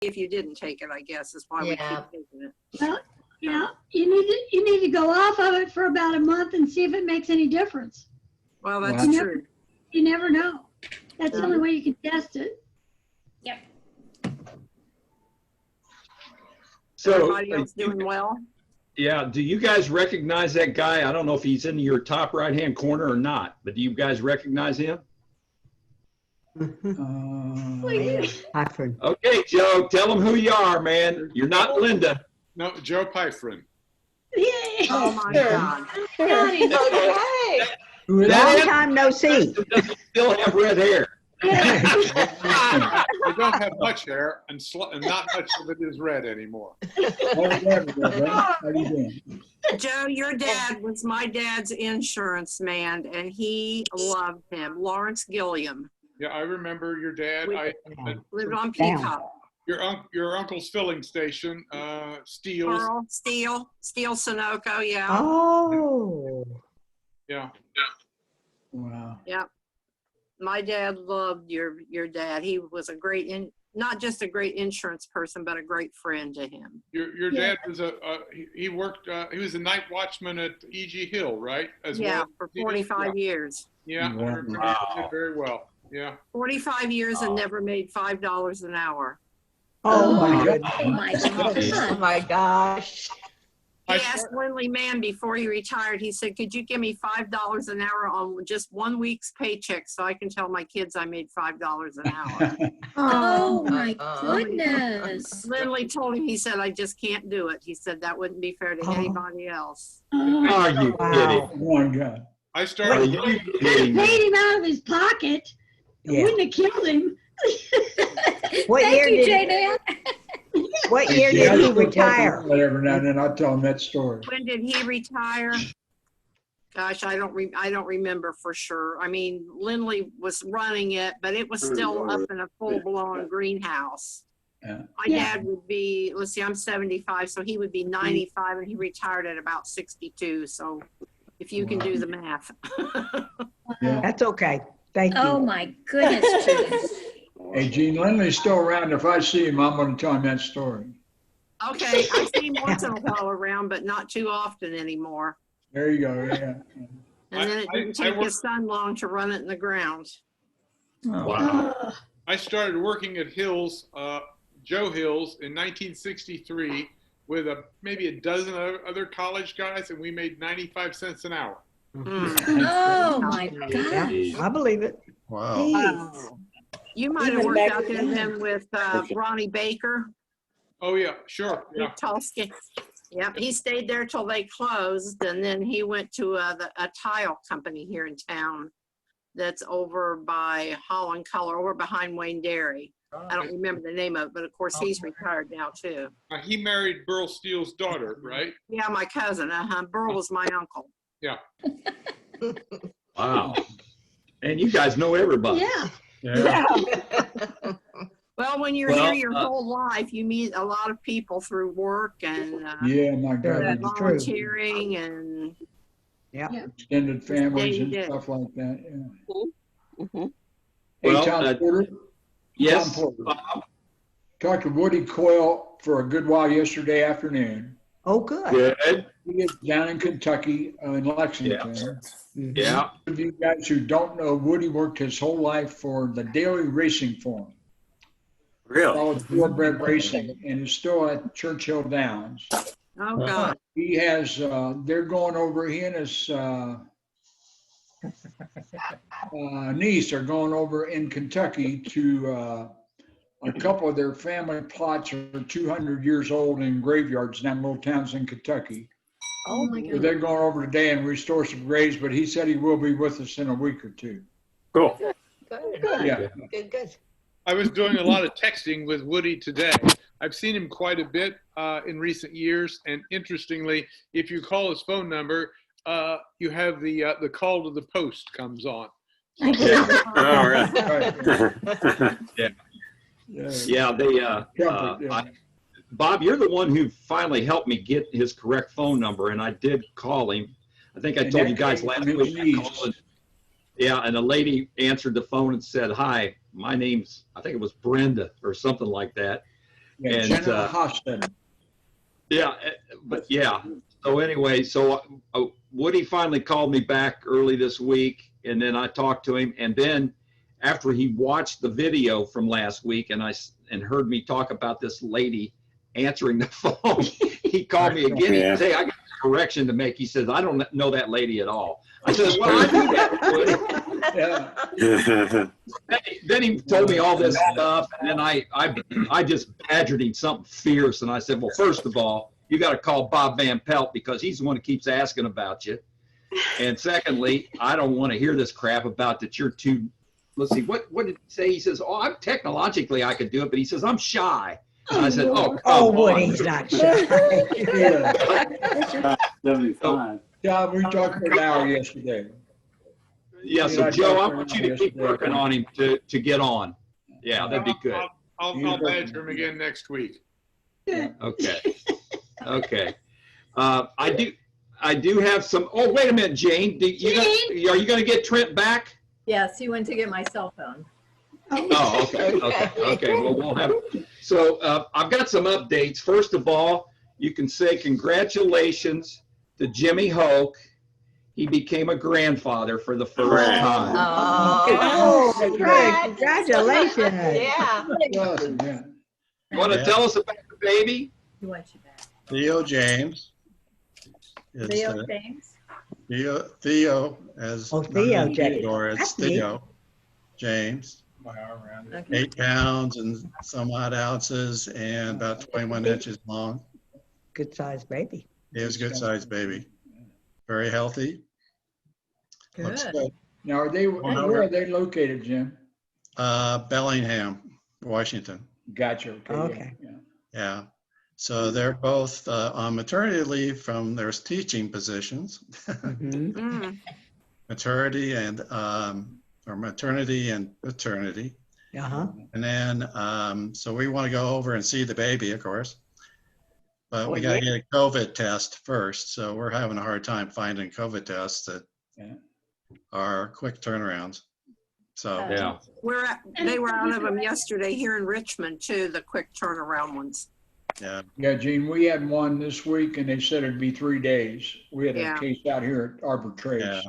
if you didn't take it, I guess, is why we keep taking it. Well, yeah, you need to go off of it for about a month and see if it makes any difference. Well, that's true. You never know. That's the only way you can test it. Yep. So everybody else doing well? Yeah. Do you guys recognize that guy? I don't know if he's in your top right-hand corner or not, but do you guys recognize him? Okay, Joe, tell him who you are, man. You're not Linda. No, Joe Pyfrin. Yay! Oh my God. Long time no see. Does he still have red hair? I don't have much hair, and not much of it is red anymore. How you doing? Joe, your dad was my dad's insurance man, and he loved him. Lawrence Gilliam. Yeah, I remember your dad. Lived on Peacock. Your uncle's filling station, Steele's. Carl Steele Sunoco, yeah. Oh. Yeah. Wow. Yeah. My dad loved your dad. He was a great, not just a great insurance person, but a great friend to him. Your dad was he worked, he was a night watchman at E.G. Hill, right? For 45 years. Yeah, I remember that very well. Yeah. 45 years and never made $5 an hour. Oh my goodness. Oh my gosh. Oh my gosh. He asked Lindley Mann before he retired, he said, could you give me $5 an hour on just 1 week's paycheck so I can tell my kids I made $5 an hour? Oh my goodness. Lindley told him, he said, I just can't do it. He said, that wouldn't be fair to anybody else. Are you kidding? Oh my God. I started. Paid him out of his pocket. It wouldn't have killed him. What Thank year you, did J-Dan. what year did he retire? Every now and then I'll tell him that story. When did he retire? Gosh, I don't remember for sure. I mean, Lindley was running it, but it was still up in a full-blown greenhouse. Yeah. My dad would be, let's see, I'm 75, so he would be 95, and he retired at about 62. So if you can do the math. That's okay. Thank you. Oh my goodness, Judy. Hey, Gene Lindley's still around. If I see him, I'm going to tell him that story. Okay, I see him once in a while around, but not too often anymore. There you go. Yeah. And then it didn't take his son long to run it in the ground. Wow. I started working at Hills, Joe Hills, in 1963 with maybe a dozen other college guys, and we made 95 cents an hour. Oh my gosh. I believe it. Wow. You might have worked out there then with Ronnie Baker. Oh yeah, sure. Yeah. Tulsa. Yep, he stayed there till they closed, and then he went to a tile company here in town that's over by Holland Color, over behind Wayne Dairy. I don't remember the name of it, but of course he's retired now too. He married Burl Steele's daughter, right? Yeah, my cousin. Burl was my uncle. Yeah. Wow. And you guys know everybody. Yeah. Well, when you're here your whole life, you meet a lot of people through work and Yeah, my God. volunteering and Extended families and stuff like that. Yeah. Hey, Well, Tom Porter. Yes. Tom Porter. Talked to Woody Coyle for a good while yesterday afternoon. Oh, good. Good. He is down in Kentucky, in Lexington. Yeah. For you guys who don't know, Woody worked his whole life for the Daily Racing Forum. Really? Followed thoroughbred racing and is still at Churchill Downs. oh god. He has, they're going over, he and his niece are going over in Kentucky to a couple of their family plots are 200 years old in graveyards down little towns in Kentucky. Oh my So goodness. they're going over today and restore some graves, but he said he will be with us in a week or two. Cool. Good. Yeah. Good. I was doing a lot of texting with Woody today. I've seen him quite a bit in recent years, and interestingly, if you call his phone number, you have the call to the post comes on. Yeah. All right. Yeah. They, Bob, you're the one who finally helped me get his correct phone number, and I did call him. I think I told you guys last week. I called, and a lady answered the phone and said, "Hi, my name's," I think it was Brenda or something like that. Yeah, And, Jenna Hostin. Yeah, but yeah. So anyway, Woody finally called me back early this week, and then I talked to him, and then after he watched the video from last week and heard me talk about this lady answering the phone, he called me again. He Yeah. said, "Hey, I got a correction to make." He says, "I don't know that lady at all." I said, "Well, I knew that, Woody." Yeah. Then he told me all this stuff, and then I just badgered him something fierce, and I said, "Well, first of all, you got to call Bob Van Pelt because he's the one who keeps asking about you, and secondly, I don't want to hear this crap about that you're too." Let's see, what did he say? He says, "Oh, I'm technologically I could do it," but he says, "I'm shy." And I said, "Oh, Oh, come on." Woody's not shy. Yeah. 75. John, we talked for an hour yesterday. Yeah, so Joe, I want you to keep working on him to get on. Yeah, that'd be good. I'll badger him again next week. Okay. Okay. I do have some, oh, wait a minute, Jane. Are you going to get Trent back? Yes, he went to get my cell phone. Oh, okay. Well, we'll have, so I've got some updates. First of all, you can say congratulations to Jimmy Hoke. He became a grandfather for the first time. Oh, congratulations. Yeah. Yeah. You want to tell us about the baby? He wants you back. Theo James. It's, Leo James? Theo, as Oh, Theo James. or it's That's neat. Theo James. Okay. 8 pounds and some odd ounces and about 21 inches long. Good sized baby. He was a good sized baby. Very healthy. Looks Good. good. Now, where are they located, Jim? Bellingham, Washington. Gotcha. Okay. Yeah. Yeah. So they're both on maternity leave from their teaching positions. Mhm. Mm. Maternity and paternity. Uh-huh. And then, so we want to go over and see the baby, of course. But we got to get a COVID test first. So we're having a hard time finding COVID tests that Yeah. are quick turnarounds. So, Yeah. They were out of them yesterday here in Richmond too, the quick turnaround ones. yeah. Yeah, Gene, we had one this week and they said it'd be 3 days. We had Yeah. a case out here at Arbor Trace. Yeah.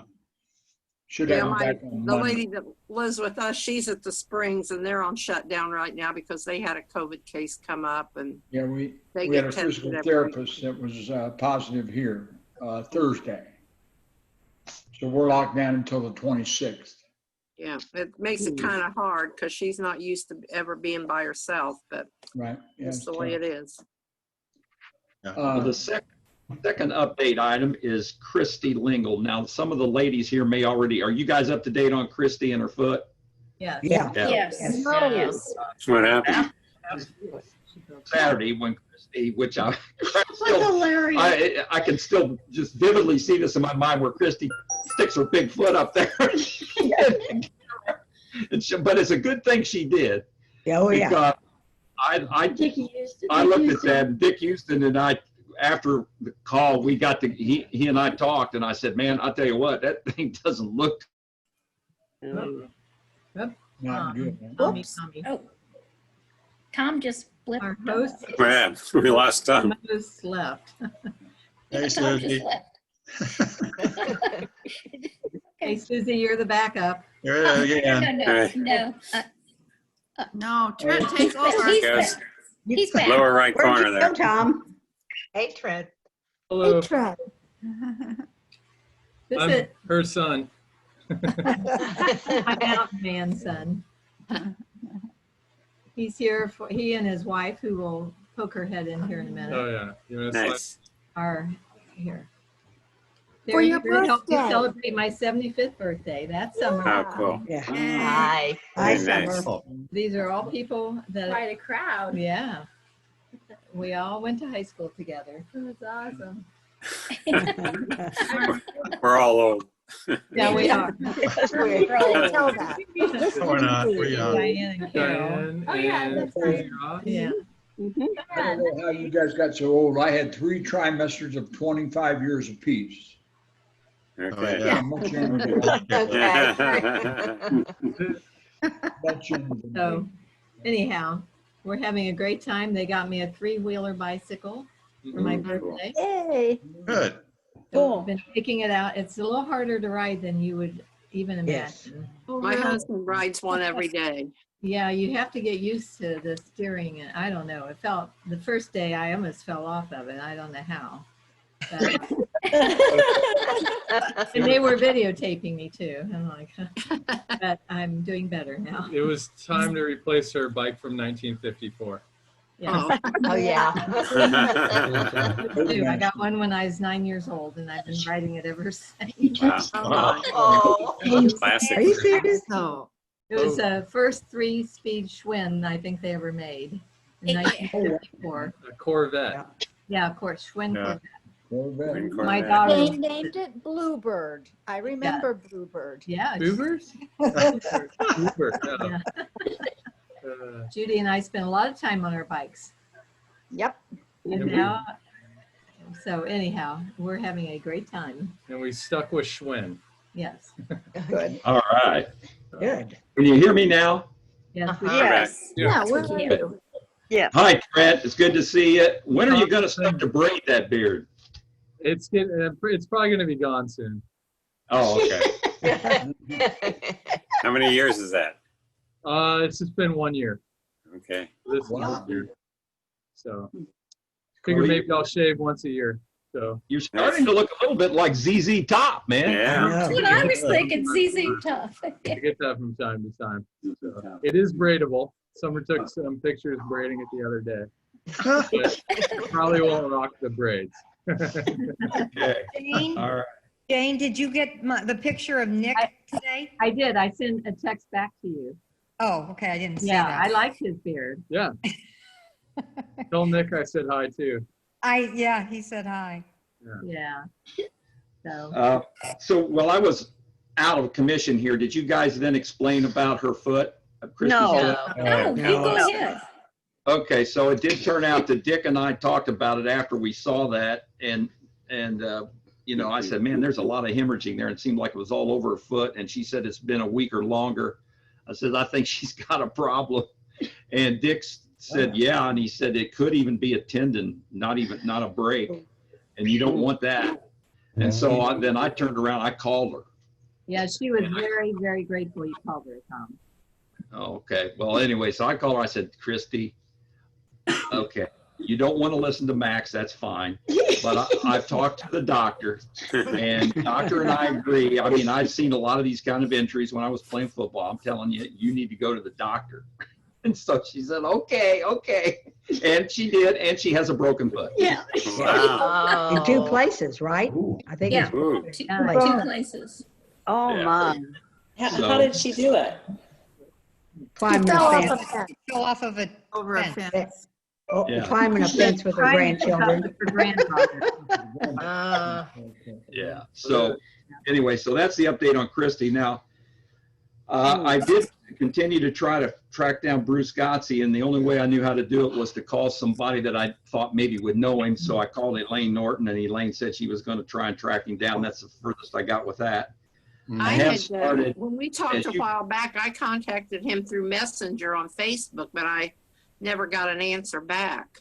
Should Yeah, have them back on the Monday. lady that lives with us, she's at the Springs and they're on shutdown right now because they had a COVID case come up and Yeah, we they had get a tested physical every week. therapist that was positive here Thursday. So we're locked down until the 26th. Yeah, it makes it kind of hard because she's not used to ever being by herself, but Right. Yeah, that's the way it is. Well, the second update item is Christy Lingle. Now, some of the ladies here may already, are you guys up to date on Christy and her foot? Yes. Yeah. Yes. Yes. Yes. That's what happened. Saturday when Christy, which I That's still, hilarious. I can still just vividly see this in my mind where Christy sticks her big foot up there. But it's a good thing she did. Oh, yeah. Because I looked at that, and Dick Houston and I, after the call, we got to, he and I talked, and I said, man, I'll tell you what, that thing doesn't look. Not good. Huh? Tommy. Oh. Tom just flipped. Our host, Man, we lost Tom. host left. Hey, Tom Susie. just left. Hey, Susie, you're the backup. Here it is No, again. no. No, Trent, take But over. he's Yes. back. He's back. Lower right Where'd corner you there. go, Tom? Hey, Trent. Hello, Hey, Trent. This I'm is her son. my mountain man son. He's here for, he and his wife, who will poke her head in here in a minute, Oh, yeah. You want to Nice. are here. For They're your here to help me birthday. celebrate my 75th birthday. That's summer. Oh, cool. Yeah. Hi. Hi, Very nice. Summer. These are all people that, Quite a crowd. yeah. We all went to high school together. It was awesome. We're all old. Yeah, we are. We're all- Tell that. We're not, we are. Diane and Carol. Diane Oh, yeah, and that's right. Ross. Yeah. I don't know how you guys got so old. I had 3 trimesters of 25 years apiece. Okay. yeah. I'm much younger than Okay. much younger than So anyhow, we're having a great time. They got me a 3-wheeler bicycle for my birthday. Yay. Good. So I've been taking it out. It's a little harder to ride than you would even Yes. imagine. My husband rides one every day. Yeah, you have to get used to the steering, and I don't know. It felt the first day I almost fell off of it. I don't know how. But, and they were videotaping me too. I'm like, but I'm doing better now. It was time to replace her bike from 1954. Yeah. Oh, yeah. I got one when I was 9 years old, and I've been riding it ever since. Wow. Oh. Classic. Are you serious? So, It was the first 3-speed Schwinn I think they ever made in 1954. A Corvette. Yeah, of course, Schwinn. Yeah. Corvette. Corvette. My daughter. They named it Bluebird. I remember Bluebird. Yeah. Ubers? Uber, no. Yeah. Uh, Judy and I spent a lot of time on our bikes. Yep. And now, so anyhow, we're having a great time. and we stuck with Schwinn. Yes. Good. All right. Good. Can you hear me now? Yes. we- Yes. Yeah. Yeah, we're here. Hi, Trent. It's good to see you. When are you going to start to braid that beard? It's probably going to be gone soon. Oh, okay. How many years is that? It's just been 1 year. Okay. This Wow. year. So figure maybe I'll shave once a year. So You're starting to look a little bit like ZZ Top, man. Yeah. Yeah. That's what I was thinking, ZZ Tough. I get that from time to time. So it is braidable. Summer took some pictures braiding it the other day. But probably won't rock the braids. Okay. Jane, All right. Jane, did you get the picture of Nick today? I did. I sent a text back to you. Oh, okay, I didn't see Yeah, that. I liked his beard. Yeah. Tell Nick I said hi too. Yeah, he said hi. Yeah. So So while I was out of commission here, did you guys then explain about her foot? Christy's No. foot? No, you go ahead. Okay, so it did turn out that Dick and I talked about it after we saw that, and you know, I said, man, there's a lot of hemorrhaging there. It seemed like it was all over her foot, and she said it's been a week or longer. I said, I think she's got a problem, and Dick said, yeah, and he said it could even be a tendon, not a break, and you don't want that. And so then I turned around, I called her. yeah, she was very, very grateful you called her, Tom. Oh, okay. Well, anyway, so I called her. I said, Christy, okay, you don't want to listen to Max. That's fine. But I've talked to the doctor, and doctor and I agree. I mean, I've seen a lot of these kind of injuries when I was playing football. I'm telling you, you need to go to the doctor. And so she said, okay. And she did, and she has a broken foot. Yeah. Wow. In 2 places, right? I think Yeah. it's Ooh. Two places. places. Oh, Yeah. Mom. So- How did she do it? climbing Fell a off fence. a fence. Fell off of a Over a fence. fence. Oh, Yeah. climbing a fence with her Trying to pick up grandchildren. with her granddaughter. Yeah. So anyway, so that's the update on Christy. Now, I did continue to try to track down Bruce Gotze, and the only way I knew how to do it was to call somebody that I thought maybe would know him. So I called Elaine Norton, and Elaine said she was going to try and track him down. That's the furthest I got with that. I have had, started, when we talked as a you- while back, I contacted him through Messenger on Facebook, but I never got an answer back.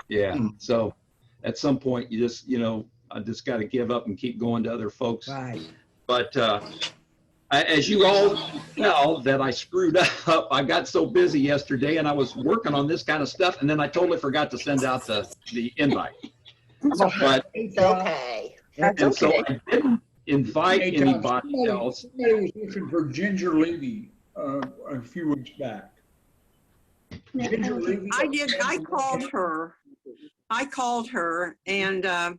Yeah. So at some point, you just, you know, I just got to give up and keep going to other folks. Right. But as you all know, that I screwed up. I got so busy yesterday, and I was working on this kind of stuff, and then I totally forgot to send out the invite. But It's okay. That's and so okay. I didn't invite Hey, Tom, anybody else. somebody was looking for Ginger Levy a few weeks back. Ginger Levy. I did, I called her and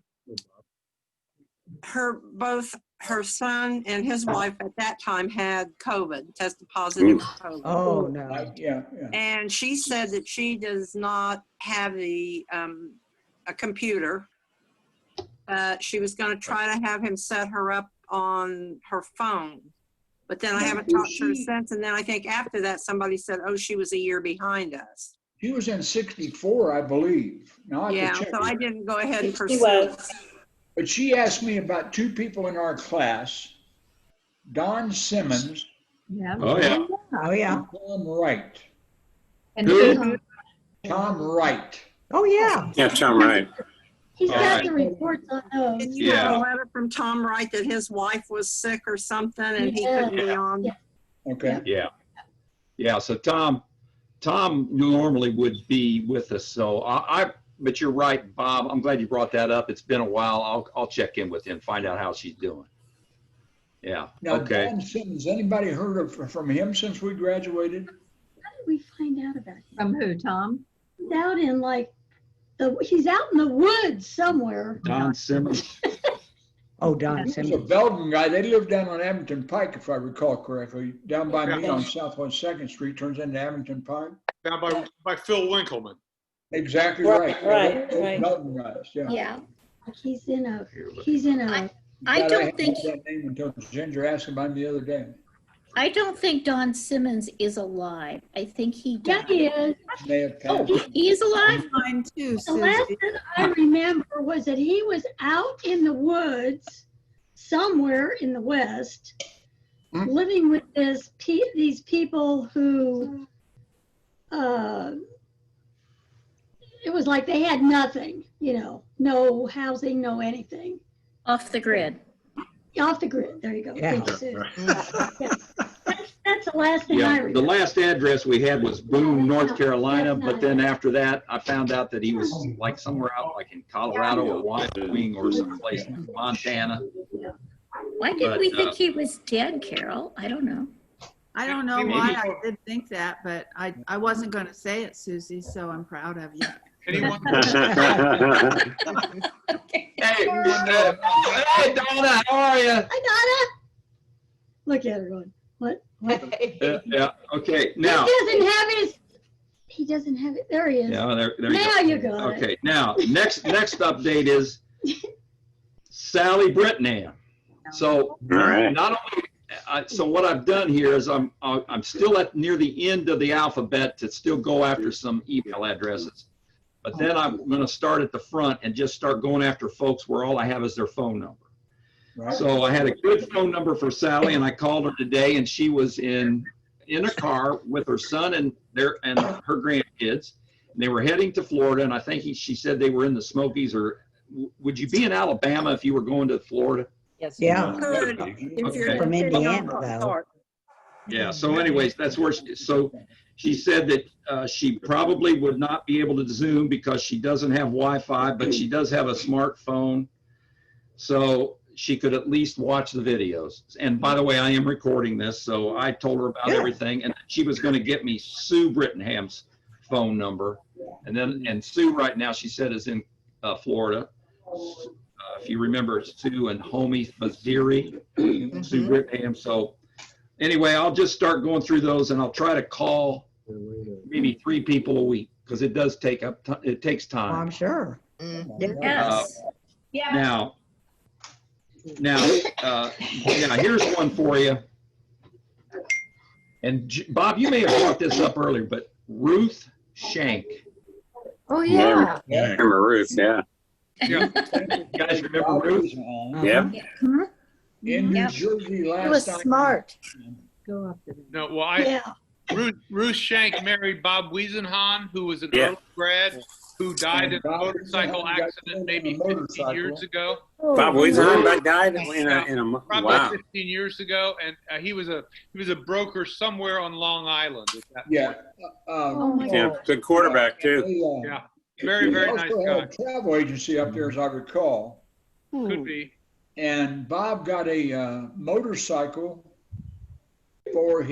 both her son and his wife at that time had COVID, tested positive for COVID. Oh, no. Yeah. And she said that she does not have a computer. She was going to try to have him set her up on her phone. But then I haven't talked to her since. And then I think after that, somebody said, oh, she was a year behind us. She was in 64, I believe. Now I Yeah, have to check so I with her. didn't go ahead and She pursue was. it. But she asked me about 2 people in our class, Don Simmons Yeah. Oh, yeah. Oh, yeah. and Tom Wright. And Who? Tom Wright. Oh, yeah. Yeah, Tom Wright. He's All got right. the reports on those. Did you have Yeah. a letter from Tom Wright that his wife was sick or something and he couldn't be on? Yeah. Okay. Yeah. Yeah, so Tom normally would be with us, so but you're right, Bob, I'm glad you brought that up. It's been a while. I'll check in with him, find out how she's doing. Yeah, Now, okay. Don Simmons, anybody heard from him since we graduated? How did we find out about him? From who, Tom? He's out in he's out in the woods somewhere. Don Simmons. Oh, Don He's a Simmons. Belgian guy. They live down on Abington Pike, if I recall correctly. Down by me on Southwest 2nd Street, turns into Abington Pike. Down by Phil Winkleman. Exactly Right, right. right. Belgian guys, yeah. Yeah. He's in a, I God, don't hadn't think, heard that name until Ginger asked about him the other day. I don't think Don Simmons is alive. I think he yeah, died. he is. May have Oh, passed. he is alive? Mine too, The last Susie. that I remember was that he was out in the woods somewhere in the West, living with these people who, it was like they had nothing, no housing, no anything. Off the grid. Off the grid, there you go. Yeah. Thank you, Sue. Yeah. That's the last thing I Yeah, remember. the last address we had was Boone, North Carolina, but then after that, I found out that he was like somewhere out like in Colorado or Wyoming or someplace in Montana. Why did we But, think he was dead, Carol? I don't know. I don't know Maybe- why I did think that, but I wasn't going to say it, Susie, so I'm proud of you. Anyone? Hey, hey, Donna, how are you? Hi, Donna. Look at her going, what? Yeah, okay, now. He doesn't have it. There he is. Yeah, there you Now go. you got it. Okay, now, next update is Sally Brittingham. So, right. not only, so what I've done here is I'm still near the end of the alphabet to still go after some email addresses. But then I'm gonna start at the front and just start going after folks where all I have is their phone number. Right. So I had a good phone number for Sally, and I called her today, and she was in a car with her son and her grandkids. And they were heading to Florida, and I think she said they were in the Smokies. Or would you be in Alabama if you were going to Florida? Yes. Yeah. Good. If you're From in Indiana, North though. Park. Yeah. So, anyways, that's where. She said that she probably would not be able to Zoom because she doesn't have Wi-Fi, but she does have a smartphone, so she could at least watch the videos. And by the way, I am recording this, so I told her about everything, and she was going to get me Sue Brittingham's phone number, and Sue right now, she said, is in Florida. If you remember Sue and Homie Faziri, Sue Brittingham. So anyway, I'll just start going through those, and I'll try to call maybe 3 people a week because it does take it takes Oh, I'm time. sure. Yes. Now, yeah, here's one for you. And Bob, you may have brought this up earlier, but Ruth Shank. Oh, yeah. Yeah, remember Ruth, yeah. You guys remember Ruth? Yeah. In New Yep. Jersey last He was time. smart. Go up to No, well, Yeah. Ruth Shank married Bob Wiesenhahn, who was an Yeah. early grad who died in a Bob motorcycle Wiesenhahn got accident killed maybe in a 15 motorcycle. years ago. Bob Wiesenhahn died in a Probably wow. 15 years ago, and he was a broker somewhere on Long Island at that Yeah. point. Oh, my Yeah, God. good quarterback too. Yeah, very He nice also guy. had a travel agency up there, as I recall. Could be. And Bob got a motorcycle for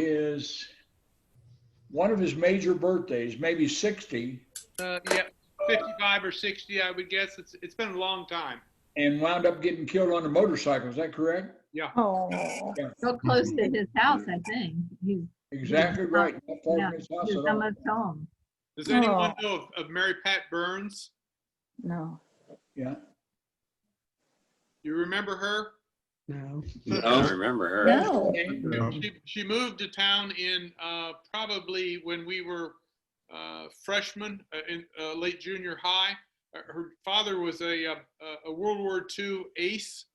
one of his major birthdays, maybe 60, Yeah, 55 or 60, I would guess. It's been a long time. and wound up getting killed on a motorcycle. Is that correct? Yeah. Oh. Yeah. So close to his house, I think. He's Exactly right. Not far yeah, from his house he's at all. almost home. Does anyone know of Mary Pat Burns? No. Yeah. You remember her? No. I don't remember her. No. She moved to town in probably when we were freshmen in late junior high. Her father was a World War II ace.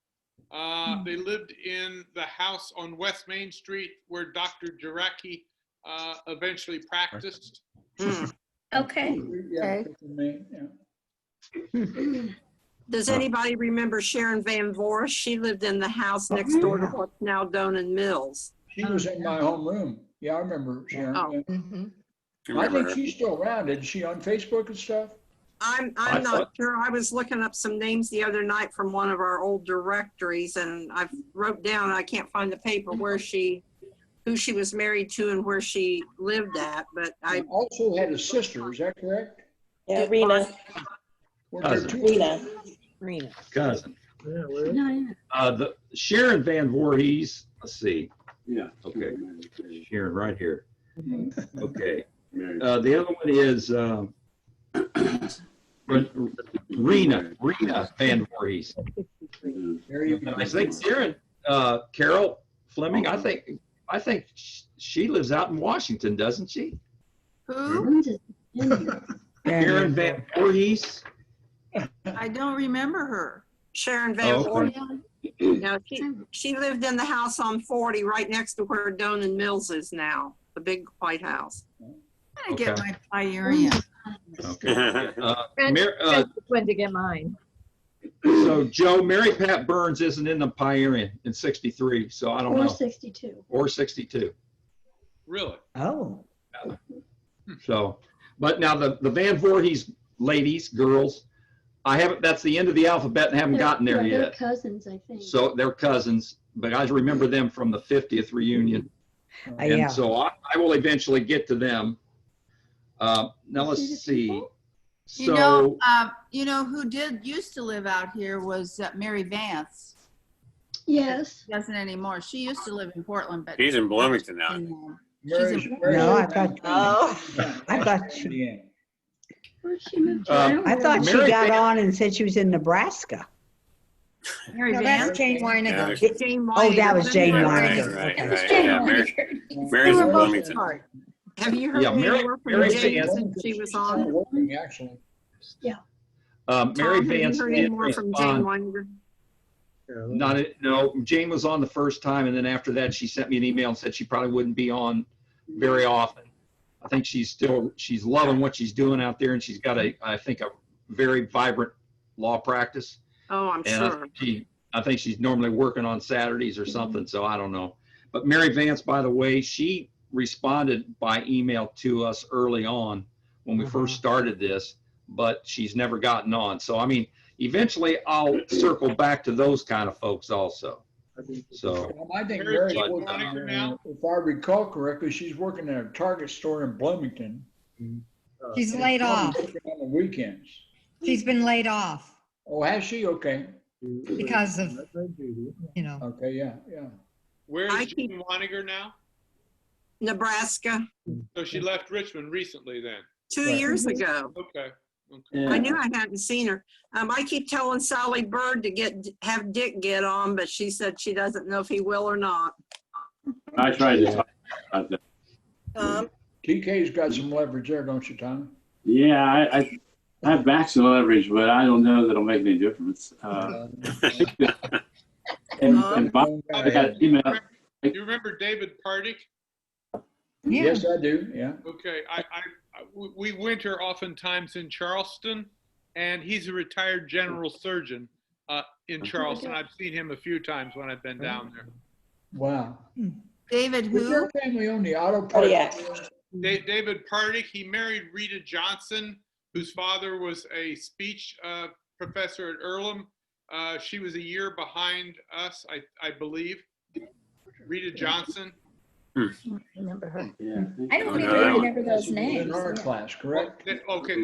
They lived in the house on West Main Street where Dr. Jarecki eventually practiced. Okay. Yeah, Okay. for me, yeah. Does anybody remember Sharon Van Voris? She lived in the house next door to what's now Donan Mills. She was in my homeroom. Yeah, I remember Sharon. Oh. yeah. Mhm. I I remember think her. she's still around. Is she on Facebook and stuff? I'm I not thought- sure. I was looking up some names the other night from one of our old directories, and I wrote down, I can't find the paper who she was married to and where she lived at, but I I, also had a sister. Is that correct? Yeah, Rena, Were there Cousin. two? Rena. Cousin. Yeah, where- No, The Sharon Van Voorhees, let's see. Yeah. Okay. Sharon, right here. Mhm. Okay. The other one is Rena Van Voorhees. There you go. I think Sharon, Carol Fleming, I think she lives out in Washington, doesn't she? Who? Sharon Van Voorhees. I don't remember her. Sharon Van Oh, okay. Voort. No, she lived in the house on 40, right next to where Donan Mills is now, the big white house. I get Okay. my Pyurian. Okay. When to get mine. So Joe, Mary Pat Burns isn't in the Pyurian in 63, so I don't Or know. 62. Or 62. Really? Oh, So, but now the Van Voorhees ladies, girls, I haven't, that's the end of the alphabet and haven't gotten there Yeah, they're yet. cousins, I think. So they're cousins, but I remember them from the 50th reunion. yeah. And so I will eventually get to them. Now let's see. So, You know who used to live out here was Mary Vance. Yes. Doesn't anymore. She used to live in Portland, but She's in Bloomington now. Mary's- No, I thought, Oh, I thought she, Where'd she move to? I thought she Mary got Van- on and said she was in Nebraska. Mary No, Vance. that's Jane Yeah, Weiniger. there's- Jane Oh, that was Weiniger. Jane Right, Weiniger. right, Okay. right, Jane yeah, Weiniger. Mary's in They were both Bloomington. smart. Have you heard Yeah, any Mary- more from Mary Jane Vance. since she was She's still on? working, actually. Mary Tom, have Vance you heard any did more from Jane respond. Weiniger? No, Jane was on the first time, and then after that, she sent me an email and said she probably wouldn't be on very often. I think she's loving what she's doing out there, and she's got I think a very vibrant law practice. Oh, I'm And sure. I think she's normally working on Saturdays or something, so I don't know. But Mary Vance, by the way, she responded by email to us early on when we first started this, but she's never gotten on. So, I mean, eventually I'll circle back to those kind of folks also. So, Well, I think Mary's Mary's in working, Weiniger now? if I recall correctly, she's working at a Target store in Bloomington. She's laid off. Working on the weekends. She's been laid off Oh, has she? Okay. because of, you know. Okay, yeah. Where I is Jane Weiniger now? Nebraska, So she left Richmond recently then? 2 Right. years ago. Okay. I knew I hadn't seen her. I keep telling Sally Bird to have Dick get on, but she said she doesn't know if he will or not. I tried to talk about that. TK's got some leverage there, don't you, Tom? Yeah, I have maximum leverage, but I don't know that it'll make any difference. And Bob, I got an email. You remember David Pardick? Yes, I do, yeah. Okay, we winter oftentimes in Charleston, and he's a retired general surgeon in Charleston. I've seen him a few times when I've been down there. Wow. David Was who? their family own the auto parts? David Pardick, he married Rita Johnson, whose father was a speech professor at Earlham. She was a year behind us, I believe. Rita Johnson. I remember her. Yeah. I don't really remember those In names. our class, correct? Okay,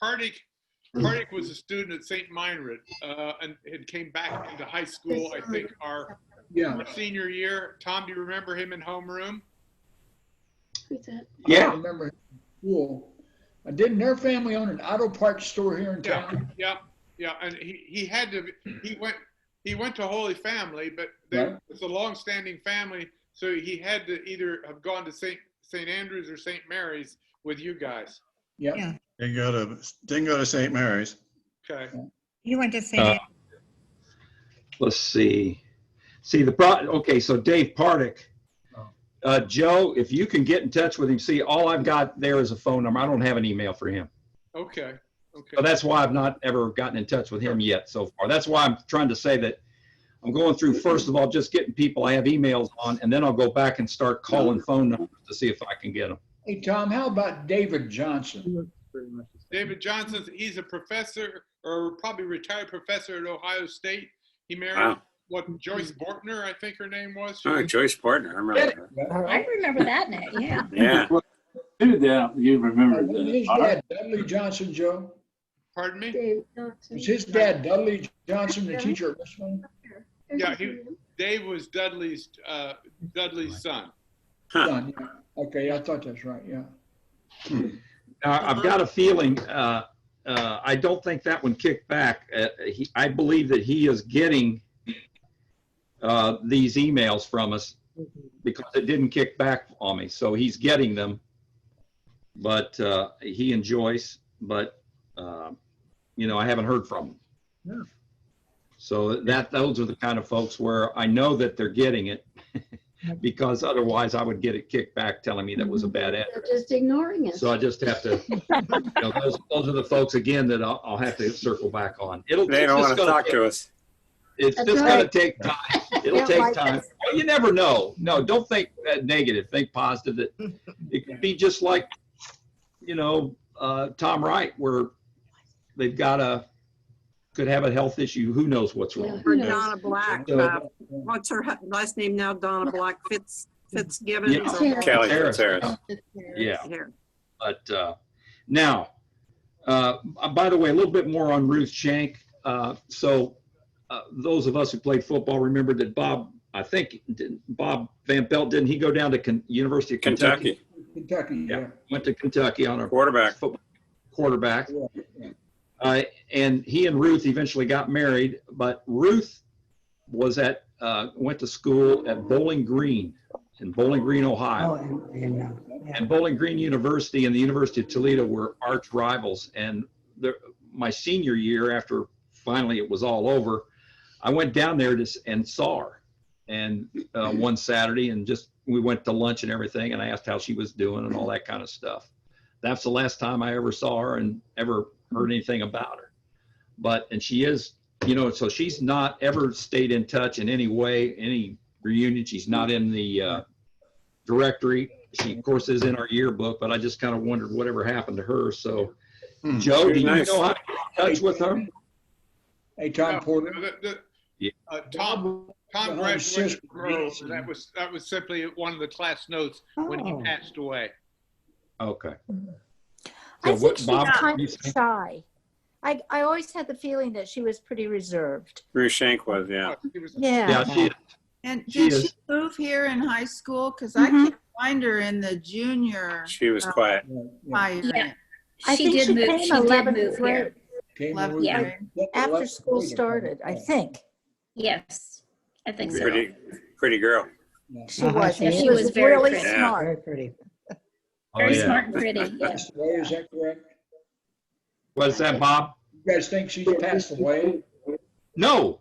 Pardick was a student at St. Meinrad and had came back into high school, I think, our senior year. Tom, do you remember him in homeroom? Who's that? I remember him in school. Didn't their family own an auto parts store here in town? Yeah, and he went to Holy Family, but it's a long-standing family, so he had to either have gone to St. Andrews or St. Mary's with you guys. Yeah. Didn't go to St. Mary's. Okay. You went to St. let's see. Okay, so Dave Pardick, Joe, if you can get in touch with him, see, all I've got there is a phone number. I don't have an email for him. Okay, okay. So that's why I've not ever gotten in touch with him yet so far. That's why I'm trying to say that I'm going through, first of all, just getting people I have emails on, and then I'll go back and start calling phone numbers to see if I can get them. Hey, Tom, how about David Johnson? David Johnson, he's a professor, or probably retired professor at Ohio State. He married, Wow. Joyce Bortner, I think her name was. Oh, Joyce Partner, I remember her. I remember that name, yeah. Yeah. Who that you remember? Was his dad Dudley Johnson, Joe? Pardon me? Dave Johnson. Was his dad Dudley Johnson, the teacher at Richmond? Yeah, Dave was Dudley's son. Son, yeah. Okay, I thought that's right, yeah. Now, I've got a feeling, I don't think that one kicked back. I believe that he is getting these emails from us because it didn't kick back on me. So he's getting them, but he and Joyce, but I haven't heard from them. Yeah. So those are the kind of folks where I know that they're getting it because otherwise I would get it kicked back telling me that was a bad They're address. just ignoring it. So I just have to, those are the folks again that I'll have to circle back on. They don't want to talk to us. It's That's just right. going to take time. It'll take time. Well, you never know. No, don't think negative. Think positive. That it could be just like, Tom Wright, where they've could have a health issue. Who knows what's wrong? Or Donna Black. What's her last name now? Donna Black Fitzgibbons. Yeah. Kelly Harris. Fitzharris. Yeah. But now, by the way, a little bit more on Ruth Shank. Those of us who played football remember that Bob Van Pelt, didn't he go down to University of Kentucky? Kentucky, yeah. Went to Kentucky on a Quarterback. Quarterback. Yeah. And he and Ruth eventually got married, but Ruth was went to school at Bowling Green in Bowling Green, Ohio. And Bowling Green University and the University of Toledo were arch rivals. And my senior year, after finally it was all over, I went down there and saw her. And one Saturday, and we went to lunch and everything, and I asked how she was doing and all that kind of stuff. That's the last time I ever saw her and ever heard anything about her. And she is, so she's not ever stayed in touch in any way, any reunion. She's not in the directory. She, of course, is in our yearbook, but I just kind of wondered whatever happened to her. So, Joe, do you know how to get in touch with her? Hey, Tom Porter. Tom graduated from Earl, and that was simply one of the class notes when he passed away. Okay. I So think what, she's Bob? kind you of think? shy. I always had the feeling that she was pretty reserved. Ruth Shank was, yeah. Yeah. Yeah, she is. And She did she is. move here in high school? Because I can't find her in the junior. She was quiet. higher. Yeah. She think did move- came she did 11th move grade, here. Came Left with- yeah. grade. after school started, I think. Yes, I think so. Pretty girl. She was. And She she was was very really pretty. Very smart. pretty. Very yeah. smart and pretty, yes. Passed away, is that correct? What's that, Bob? You guys think she's passed away? No.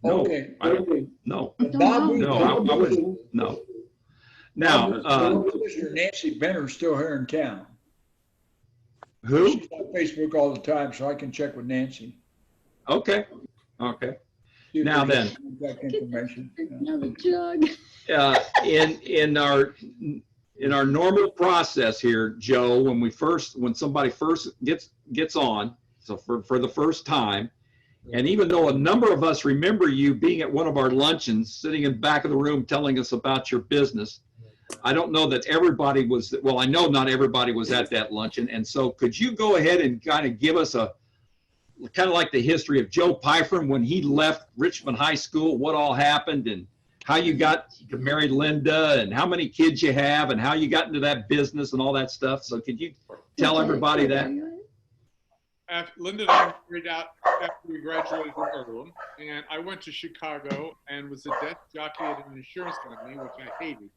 No. Okay. I don't. No. Bob, No, I wouldn't. No. Now, Mr. Nancy Benner's still here in town. who? She's on Facebook all the time, so I can check with Nancy. Okay. Okay. See if Now there's then. contact information. Another jug. In our normal process here, Joe, when somebody first gets on, so for the first time, and even though a number of us remember you being at one of our luncheons, sitting in the back of the room telling us about your business, I don't know that everybody was, well, I know not everybody was at that luncheon. And so could you go ahead and kind of give us kind of like the history of Joe Pyfrom when he left Richmond High School, what all happened and how you married Linda and how many kids you have and how you got into that business and all that stuff. So could you tell everybody that? Linda and I married out after we graduated from Earlham, and I went to Chicago and was a desk jockey at an insurance company, which I hated.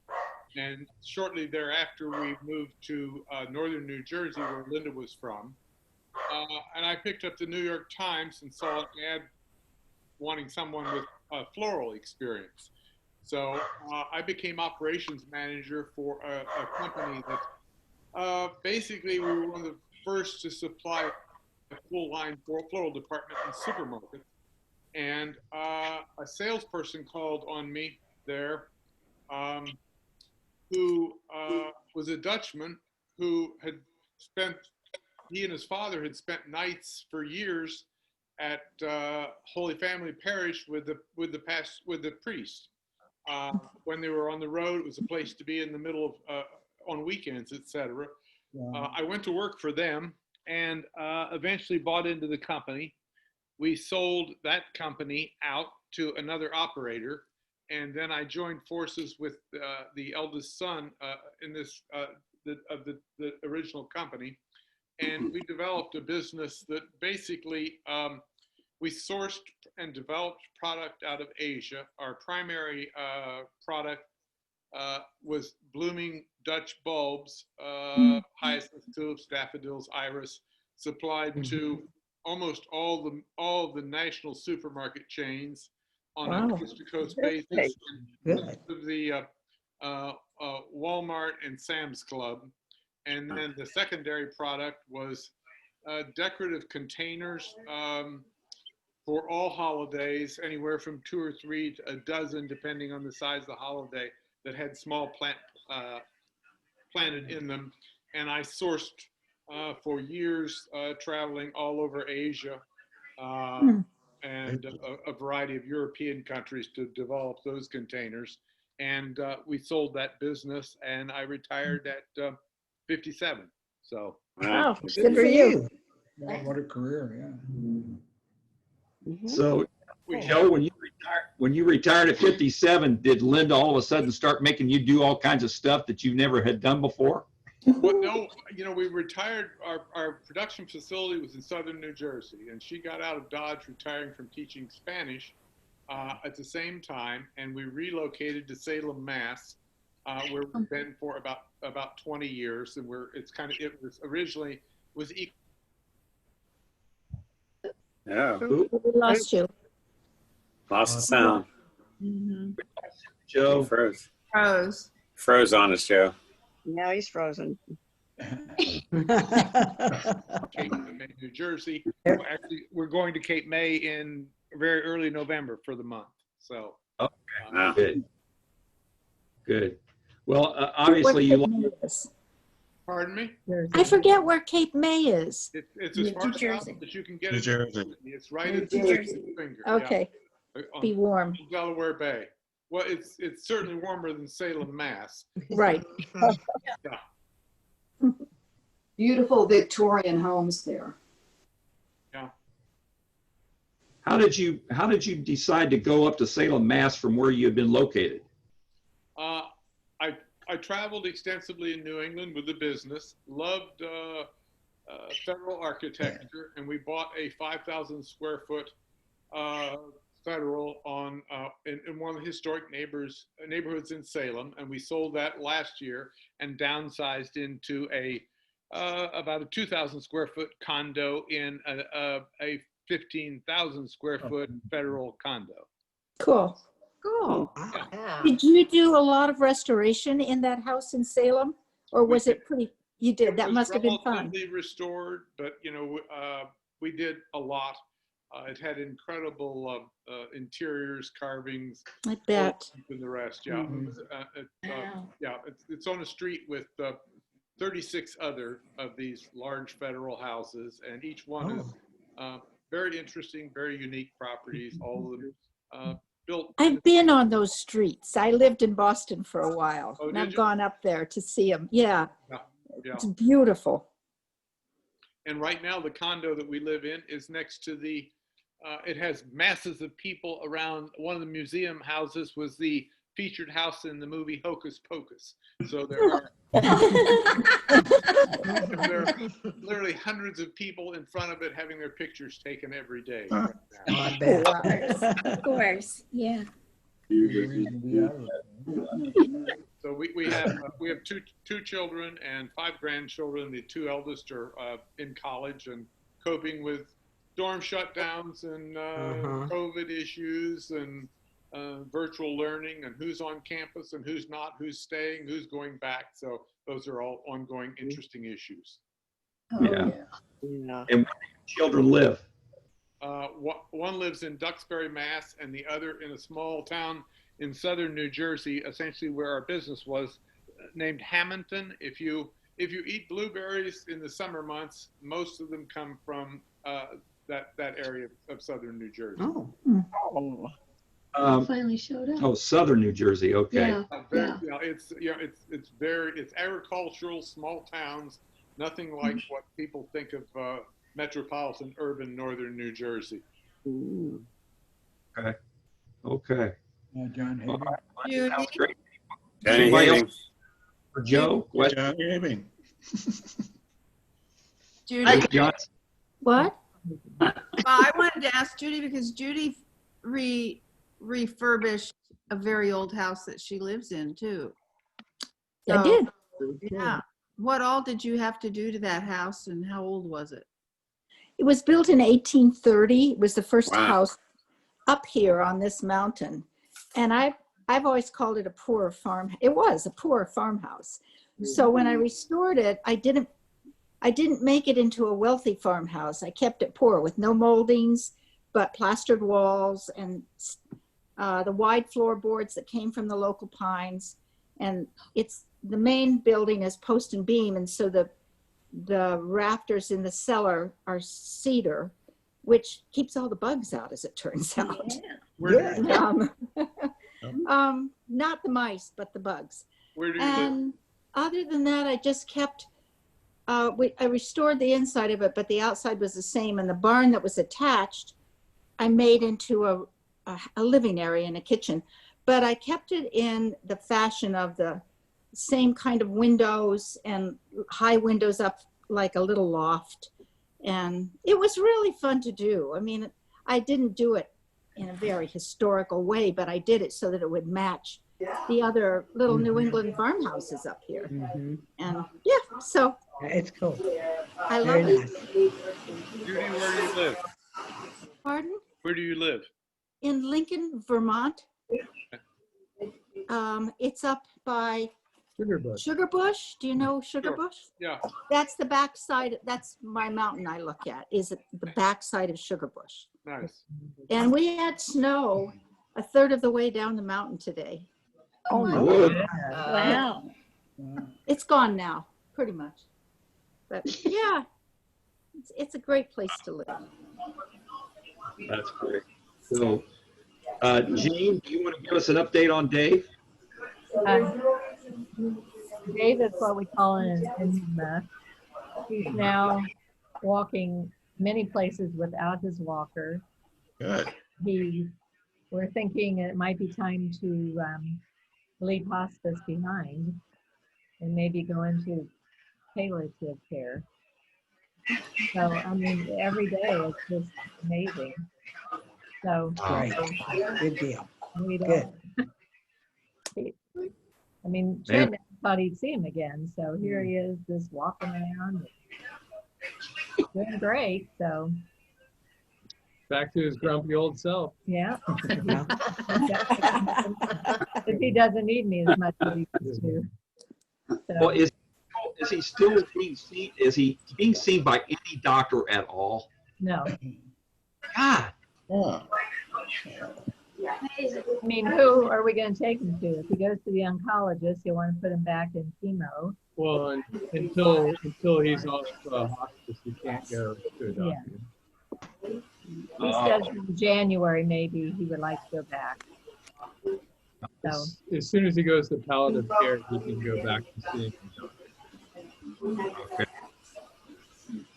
And shortly thereafter, we moved to northern New Jersey, where Linda was from. And I picked up the New York Times and saw an ad wanting someone with floral experience. So I became operations manager for a company that basically we were one of the first to supply a full line floral department in supermarkets. And a salesperson called on me there who was a Dutchman who had spent, he and his father had spent nights for years at Holy Family Parish with the priest. When they were on the road, it was a place to be in the middle of on weekends, etc. I went to work for them and eventually bought into the company. We sold that company out to another operator, and then I joined forces with the eldest son in this of the original company, and we developed a business that basically we sourced and developed product out of Asia. Our primary product was blooming Dutch bulbs, hyacinths, tulips, daffodils, iris, supplied to almost all of the national supermarket chains on a coast-to-coast basis. The Walmart and Sam's Club. And then the secondary product was decorative containers for all holidays, anywhere from 2 or 3 to a dozen, depending on the size of the holiday, that had small plant planted in them. And I sourced for years, traveling all over Asia and a variety of European countries to develop those containers. And we sold that business, and I retired at 57. So, wow, good for you. Yeah, what a career, yeah. So, Joe, when you retired at 57, did Linda all of a sudden start making you do all kinds of stuff that you never had done before? Well, no, you know, we retired, our production facility was in southern New Jersey, and she got out of Dodge retiring from teaching Spanish at the same time, and we relocated to Salem, Mass, where we've been for about 20 years, and it was originally equal. Yeah. We lost you. Lost the sound. Joe Froze on us, Joe. Now he's frozen. New Jersey. Actually, we're going to Cape May in very early November for the month. So. Okay. Good. Well, obviously you. Pardon me? I forget where Cape May is. It's as far south as you can get. New Jersey. It's right at the finger. Okay. Yeah. Be warm. Delaware Bay. Well, it's certainly warmer than Salem, Mass. Right. Yeah. Beautiful Victorian homes there. Yeah. How did you decide to go up to Salem, Mass from where you had been located? I traveled extensively in New England with the business, loved federal architecture, and we bought a 5,000 square foot federal in one of the historic neighborhoods in Salem, and we sold that last year and downsized into about a 2,000 square foot condo in a 15,000 square foot federal condo. Cool. Cool. Yeah. Did you do a lot of restoration in that house in Salem, or was it pretty? You did. That must have been fun. Relatively restored, but you know, we did a lot. It had incredible interiors, carvings. I bet. And the rest, yeah. It's on a street with 36 other of these large federal houses, and each one is very interesting, very unique properties. All of them built. I've been on those streets. I lived in Boston for a while, Oh, and did I've you? gone up there to see them. Yeah, Yeah. it's beautiful. And right now, the condo that we live in is next to the. It has masses of people around. One of the museum houses was the featured house in the movie Hocus Pocus. So there are literally hundreds of people in front of it having their pictures taken every day. Of course, yeah. So we have two children and 5 grandchildren. The 2 eldest are in college and coping with dorm shutdowns and COVID issues and virtual learning and who's on campus and who's not, who's staying, who's going back. So those are all ongoing, interesting issues. Yeah. And where do your children live? One lives in Duxbury, Mass, and the other in a small town in southern New Jersey, essentially where our business was, named Hamilton. If you eat blueberries in the summer months, most of them come from that area of southern New Jersey. Finally showed up. Oh, southern New Jersey. Okay. Yeah. It's agricultural, small towns, nothing like what people think of metropolitan urban northern New Jersey. Okay. Okay. John Hagan. Sounds great. Johnny Anybody Hagan. else? For Joe? Question? Johnny Hagan. Judy, John? What? well, I wanted to ask Judy because Judy refurbished a very old house that she lives in too. I did. Yeah. What all did you have to do to that house and how old was it? It was built in 1830. It was the first Wow. house up here on this mountain. And I've always called it a poor farm. It was a poor farmhouse. So when I restored it, I didn't make it into a wealthy farmhouse. I kept it poor with no moldings, but plastered walls and the wide floorboards that came from the local pines. And the main building is post and beam. And so the rafters in the cellar are cedar, which keeps all the bugs out, as it turns out. Not the mice, but the bugs. Where do you live? And other than that, I just kept, I restored the inside of it, but the outside was the same. And the barn that was attached, I made into a living area and a kitchen. But I kept it in the fashion of the same kind of windows and high windows up like a little loft. And it was really fun to do. I mean, I didn't do it in a very historical way, but I did it so that it would match the other little New England farmhouses up here. And yeah, so. It's cool. I love it. Judy, where do you live? Pardon? Where do you live? In Lincoln, Vermont. It's up by Sugar Bush. Do you know Sugar Bush? Yeah. That's the backside. That's my mountain I look at, is the backside of Sugar Bush. Nice. And we had snow a third of the way down the mountain today. Oh my Whoa. Wow. It's gone now, pretty much. But yeah, it's a great place to live. That's great. So, Jean, do you want to give us an update on Dave? Dave is what we call an enigma. He's now walking many places without his walker. Good. We're thinking it might be time to leave hospice behind and maybe go into palliative care. So, I mean, every day is just amazing. So, Great. Good deal. we Good. don't. I mean, Trent never thought he'd see him again. So here he is, just walking around, doing great. So Back to his grumpy old self. yeah, if he doesn't need me as much as he used to. So, Well, is he still being seen? Is he being seen by any doctor at all? no, God. Oh, I mean, who are we going to take him to? If he goes to the oncologist, you'll want to put him back in chemo. Well, until he's off hospice, he can't go to a doctor. He says in January maybe he would like to go back. So As soon as he goes to palliative care, he can go back to seeing him. Okay.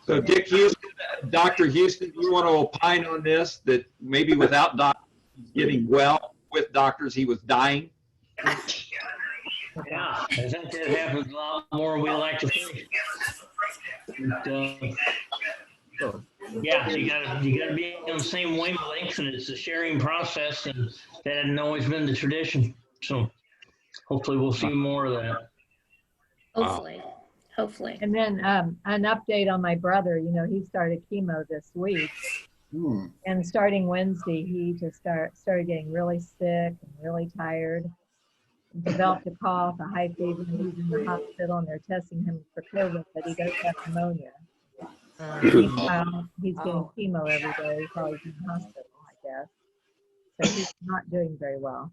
So, Dick Houston, Dr. Houston, do you want to opine on this? That maybe without doctors getting well, with doctors he was dying? Yeah, I think that happens a lot more than we like to think. But, yeah, you gotta be on the same wavelength, and it's a sharing process, and that hasn't always been the tradition. So hopefully we'll see more of that. Hopefully. and then an update on my brother. You know, he started chemo this week, And starting Wednesday, he just started getting really sick and really tired. Developed a cough, a high fever, and he's in the hospital, and they're testing him for COVID, but he does have pneumonia. Meanwhile, he's getting chemo every day while he's in the hospital, I guess. So he's not doing very well.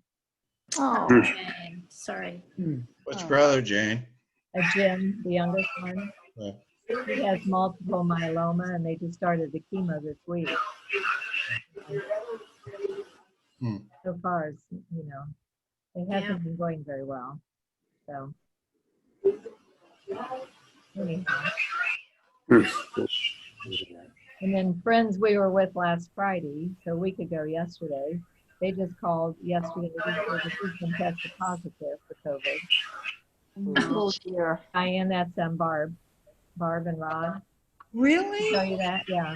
Oh, Jane, sorry. Which brother, Jane? Jim, the youngest one. Yeah. He has multiple myeloma, and they just started the chemo this week. So far, it's, you know, it hasn't been going very well. So, anyhow. And then friends we were with last Friday, so a week ago yesterday, they just called yesterday because he's been tested positive for COVID. Oh dear. Diane, that's Barb and Rod. Really? Tell you that, yeah.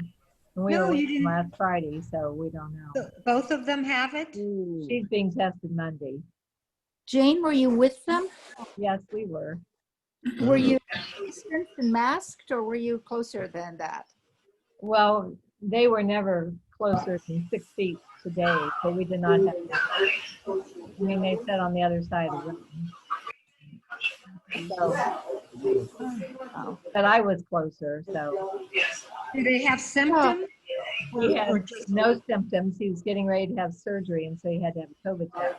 And we No, were with you them didn't. last Friday, so we don't know. So both of them have it? She's being tested Monday. Jane, were you with them? Yes, we were. Were you distanced and masked, or were you closer than that? Well, they were never closer than 6 feet today, so we did not have that. I mean, they sat on the other side of the room. So, but I was closer, so. Do they have symptoms? He had no symptoms. He was getting ready to have surgery, and so he had to have a COVID test.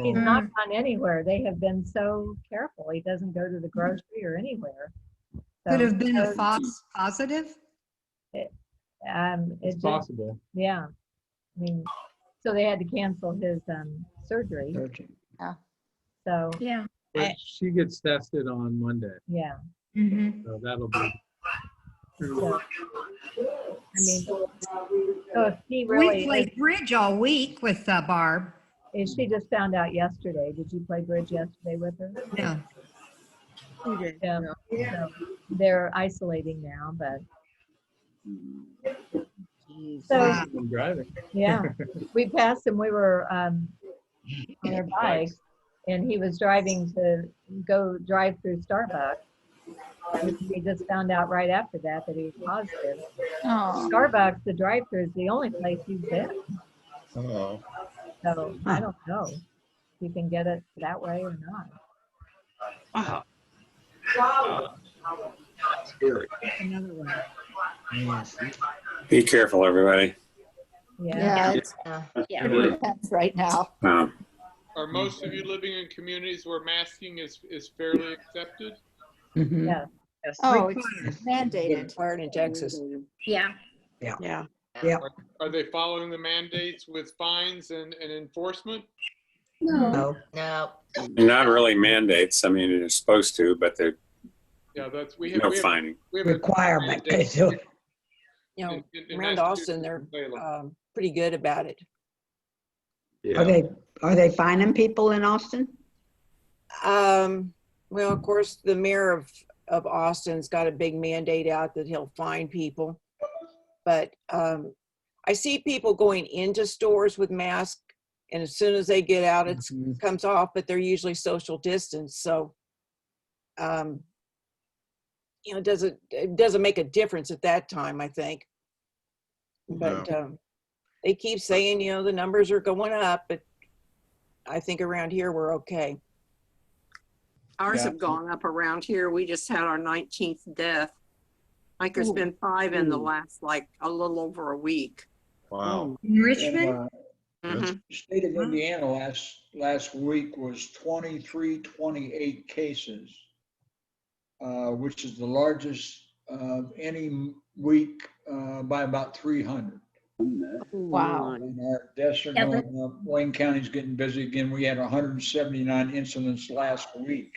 He's not gone anywhere. They have been so careful. He doesn't go to the grocery or anywhere. Could have been a So, false positive? It's just- possible. Yeah. I mean, so they had to cancel his surgery. Yeah. So, yeah. But she gets tested on Monday, yeah. so that'll be. So, I mean, so if he We really, played bridge all week with Barb. she just found out yesterday. Did you play bridge yesterday with her? No. Yeah. So they're isolating now, but. So, I'm driving. yeah, we passed him. We were on our bikes, and he was driving to go drive through Starbucks. And we just found out right after that he was positive. Oh. Starbucks, the drive-through, is the only place he's been. Oh. So I don't know if you can get it that way or not. Scary. Another one. Be careful, everybody. Yeah. It's pretty intense right now. Are most of you living in communities where masking is fairly accepted? Yeah. Oh, it's mandated. Required in Texas. Yeah. Yeah. Are they following the mandates with fines and enforcement? No. Not really mandates. I mean, they're supposed to, but they're Yeah, that's, no finding. we have Requirement. They do it. You know, in around Massachusetts Austin, they're and Salem. pretty good about it. Are they finding people in Austin? Well, of course, the mayor of Austin's got a big mandate out that he'll fine people. But I see people going into stores with masks, and as soon as they get out, it comes off, but they're usually social distance. So, you know, it doesn't make a difference at that time, I think. But they keep saying, you know, the numbers are going up, but I think around here we're okay. Ours have gone up around here. We just had our 19th death. Like there's been 5 in the last, like a little over a week. Wow. In Richmond? Mhm. The state of Indiana last week was 2328 cases, which is the largest of any week by about 300. Wow. And our deaths are going up. Wayne County's getting busy again. We had 179 incidents last week.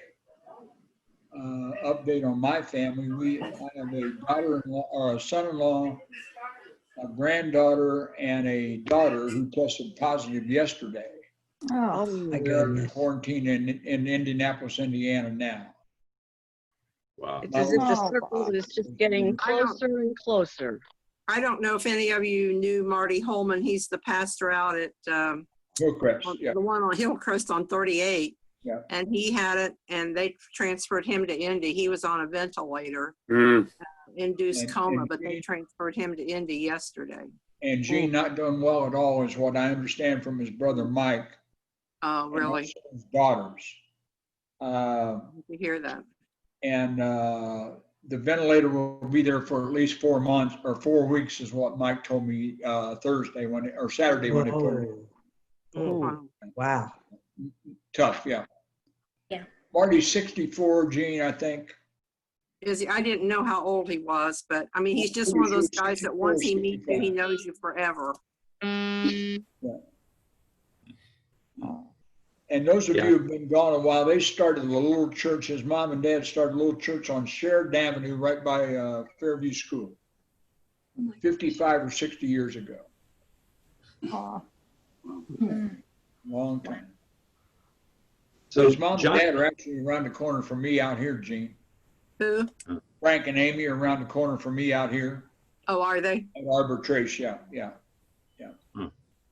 Update on my family. I have a daughter-in-law or a son-in-law, a granddaughter, and a daughter who tested positive yesterday. Oh, my They're in goodness. quarantine in Indianapolis, Indiana now. Wow. It's as if the circle is just getting closer and closer. I don't know if any of you knew Marty Holman. He's the pastor out at Hillcrest, yeah. the one on Hillcrest on 38. Yeah. And he had it, and they transferred him to Indy. He was on a ventilator. induced And- coma, and but they Gene- transferred him to Indy yesterday. And Gene not doing well at all is what I understand from his brother Mike. Oh, and really? also his daughters. To hear that. And the ventilator will be there for at least 4 months or 4 weeks is what Mike told me Thursday or Saturday when they put it in. Oh, wow. Tough, yeah. Yeah. Marty's 64, Gene, I think. I didn't know how old he was, but I mean, he's just one of those guys that once he meets you, he knows you forever. And those of Yeah. you who've been gone a while, they started a little church. His mom and dad started a little church on Sheridan Avenue right by Fairview School, 55 or 60 years ago. Long time. So His mom John- and dad are actually around the corner from me out here, Gene. Who? Frank and Amy are around the corner from me out here Oh, are they? at Arbor Trace. Yeah, yeah.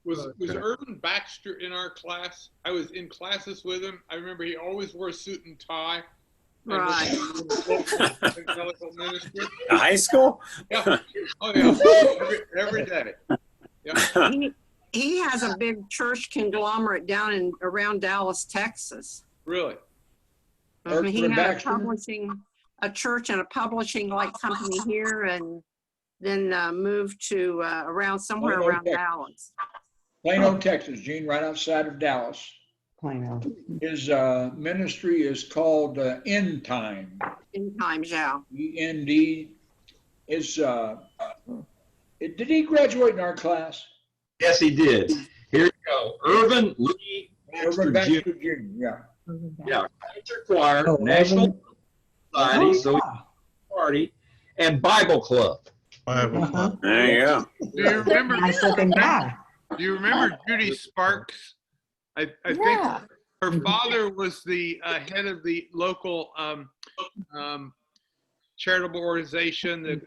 Was Irvin Baxter in our class? I was in classes with him. I remember he always wore a suit and tie. And Right. evangelical minister. High school? Yeah. Oh yeah. Every day. Yeah. He has a big church conglomerate down in around Dallas, Texas. Really? He Irvin had Baxter? a church and a publishing like company here, and then moved to around somewhere Plano, around Texas. Dallas. Plano, Texas, Gene, right outside of Dallas. Plano. His ministry is called End Time. In times, yeah. END. Is did he graduate in our class? Yes, he did. Here you go. Irvin Lee Irvin Baxter Jr. Baxter Jr. Yeah. Yeah, Concert Choir, Oh, National Irvin. Society, Oh, so party, and Bible Club. Bible Club. There you go. Do you remember? Nice looking guy. Do you remember Judy Sparks? I think her father was the head of the local charitable organization.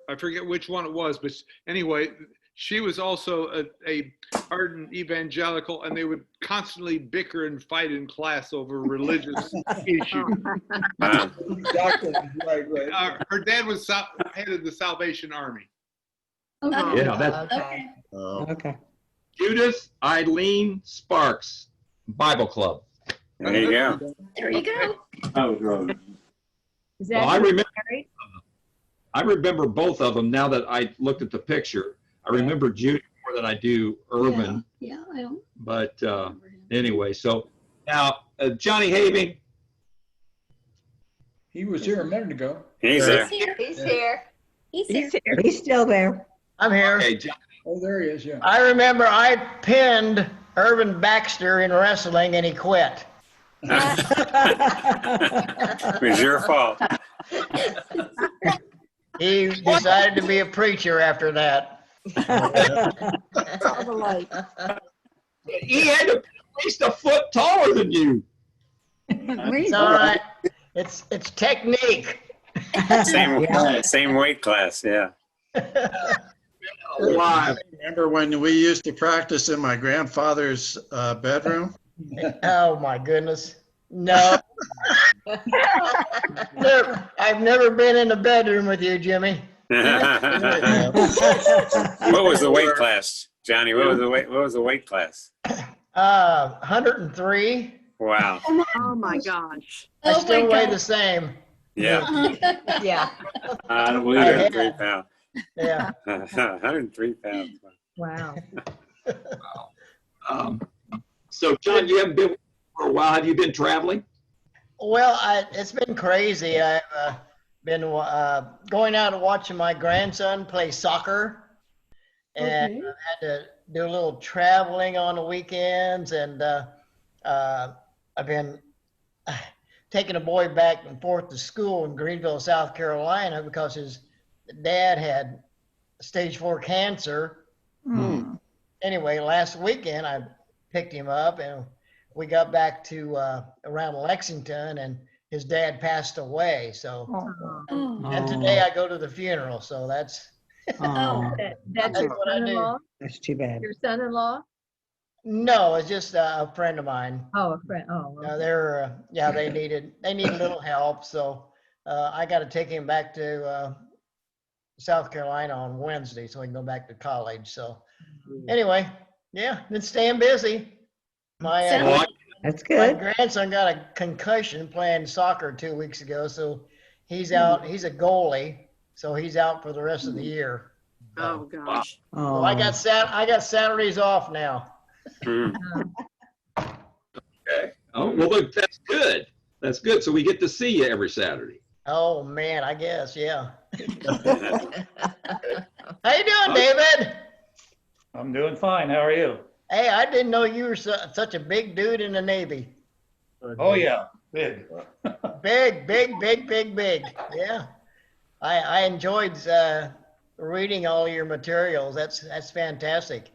I forget which one it was, but anyway, she was also a ardent evangelical, and they would constantly bicker and fight in class over religious issues. Wow. Right. Her dad was head of the Salvation Army. Yeah, that's Okay. Okay. Judith Eileen Sparks, Bible Club. There you go. There you go. Oh, God. Is Well, that I remember both of them now that I looked at the picture. I remember Judy more than I do Irvin, Yeah, I don't. but anyway, so now Johnny Having, He was here a minute ago. He's there. He's here. He's here. He's still there. I'm here. okay, Johnny, Oh, there he is, yeah. I remember I pinned Irvin Baxter in wrestling and he quit. It was your fault. He decided to be a preacher after that. All the light. he had to be at least a foot taller than you. It's all right. It's technique. Same weight class, yeah. Alive. Remember when we used to practice in my grandfather's bedroom? Oh my goodness. No. I've never been in the bedroom with you, Jimmy. What was the weight class, Johnny? What was the weight class? 103. Wow. Oh my gosh. I Oh still my weigh God. the same. Yeah. Yeah. I don't believe it. 103 pounds. Yeah. 103 pounds. Wow. So John, you haven't been for a while. Have you been traveling? Well, it's been crazy. I've been going out and watching my grandson play soccer, and I've had to do a little traveling on the weekends, and I've been taking a boy back and forth to school in Greenville, South Carolina, because his dad had stage 4 cancer. Anyway, last weekend I picked him up and we got back to around Lexington, and his dad passed away. So, and today I go to the funeral. So that's That's your what I do. son-in-law? That's too bad. Your son-in-law? No, it's just a friend of mine. Oh, a friend. Oh, okay. They're they needed a little help. So I got to take him back to South Carolina on Wednesday so he can go back to college. So anyway, yeah, been staying busy. My That's my good. grandson got a concussion playing soccer 2 weeks ago, so he's out. He's a goalie, so he's out for the rest of the year. Oh, gosh. So I got Saturdays off now. Okay. Oh, well, look, that's good. That's good. So we get to see you every Saturday. Oh man, I guess, yeah. How you doing, David? I'm doing fine. How are you? Hey, I didn't know you were such a big dude in the Navy. Oh yeah, big. Big. Yeah. I enjoyed reading all your materials. That's fantastic.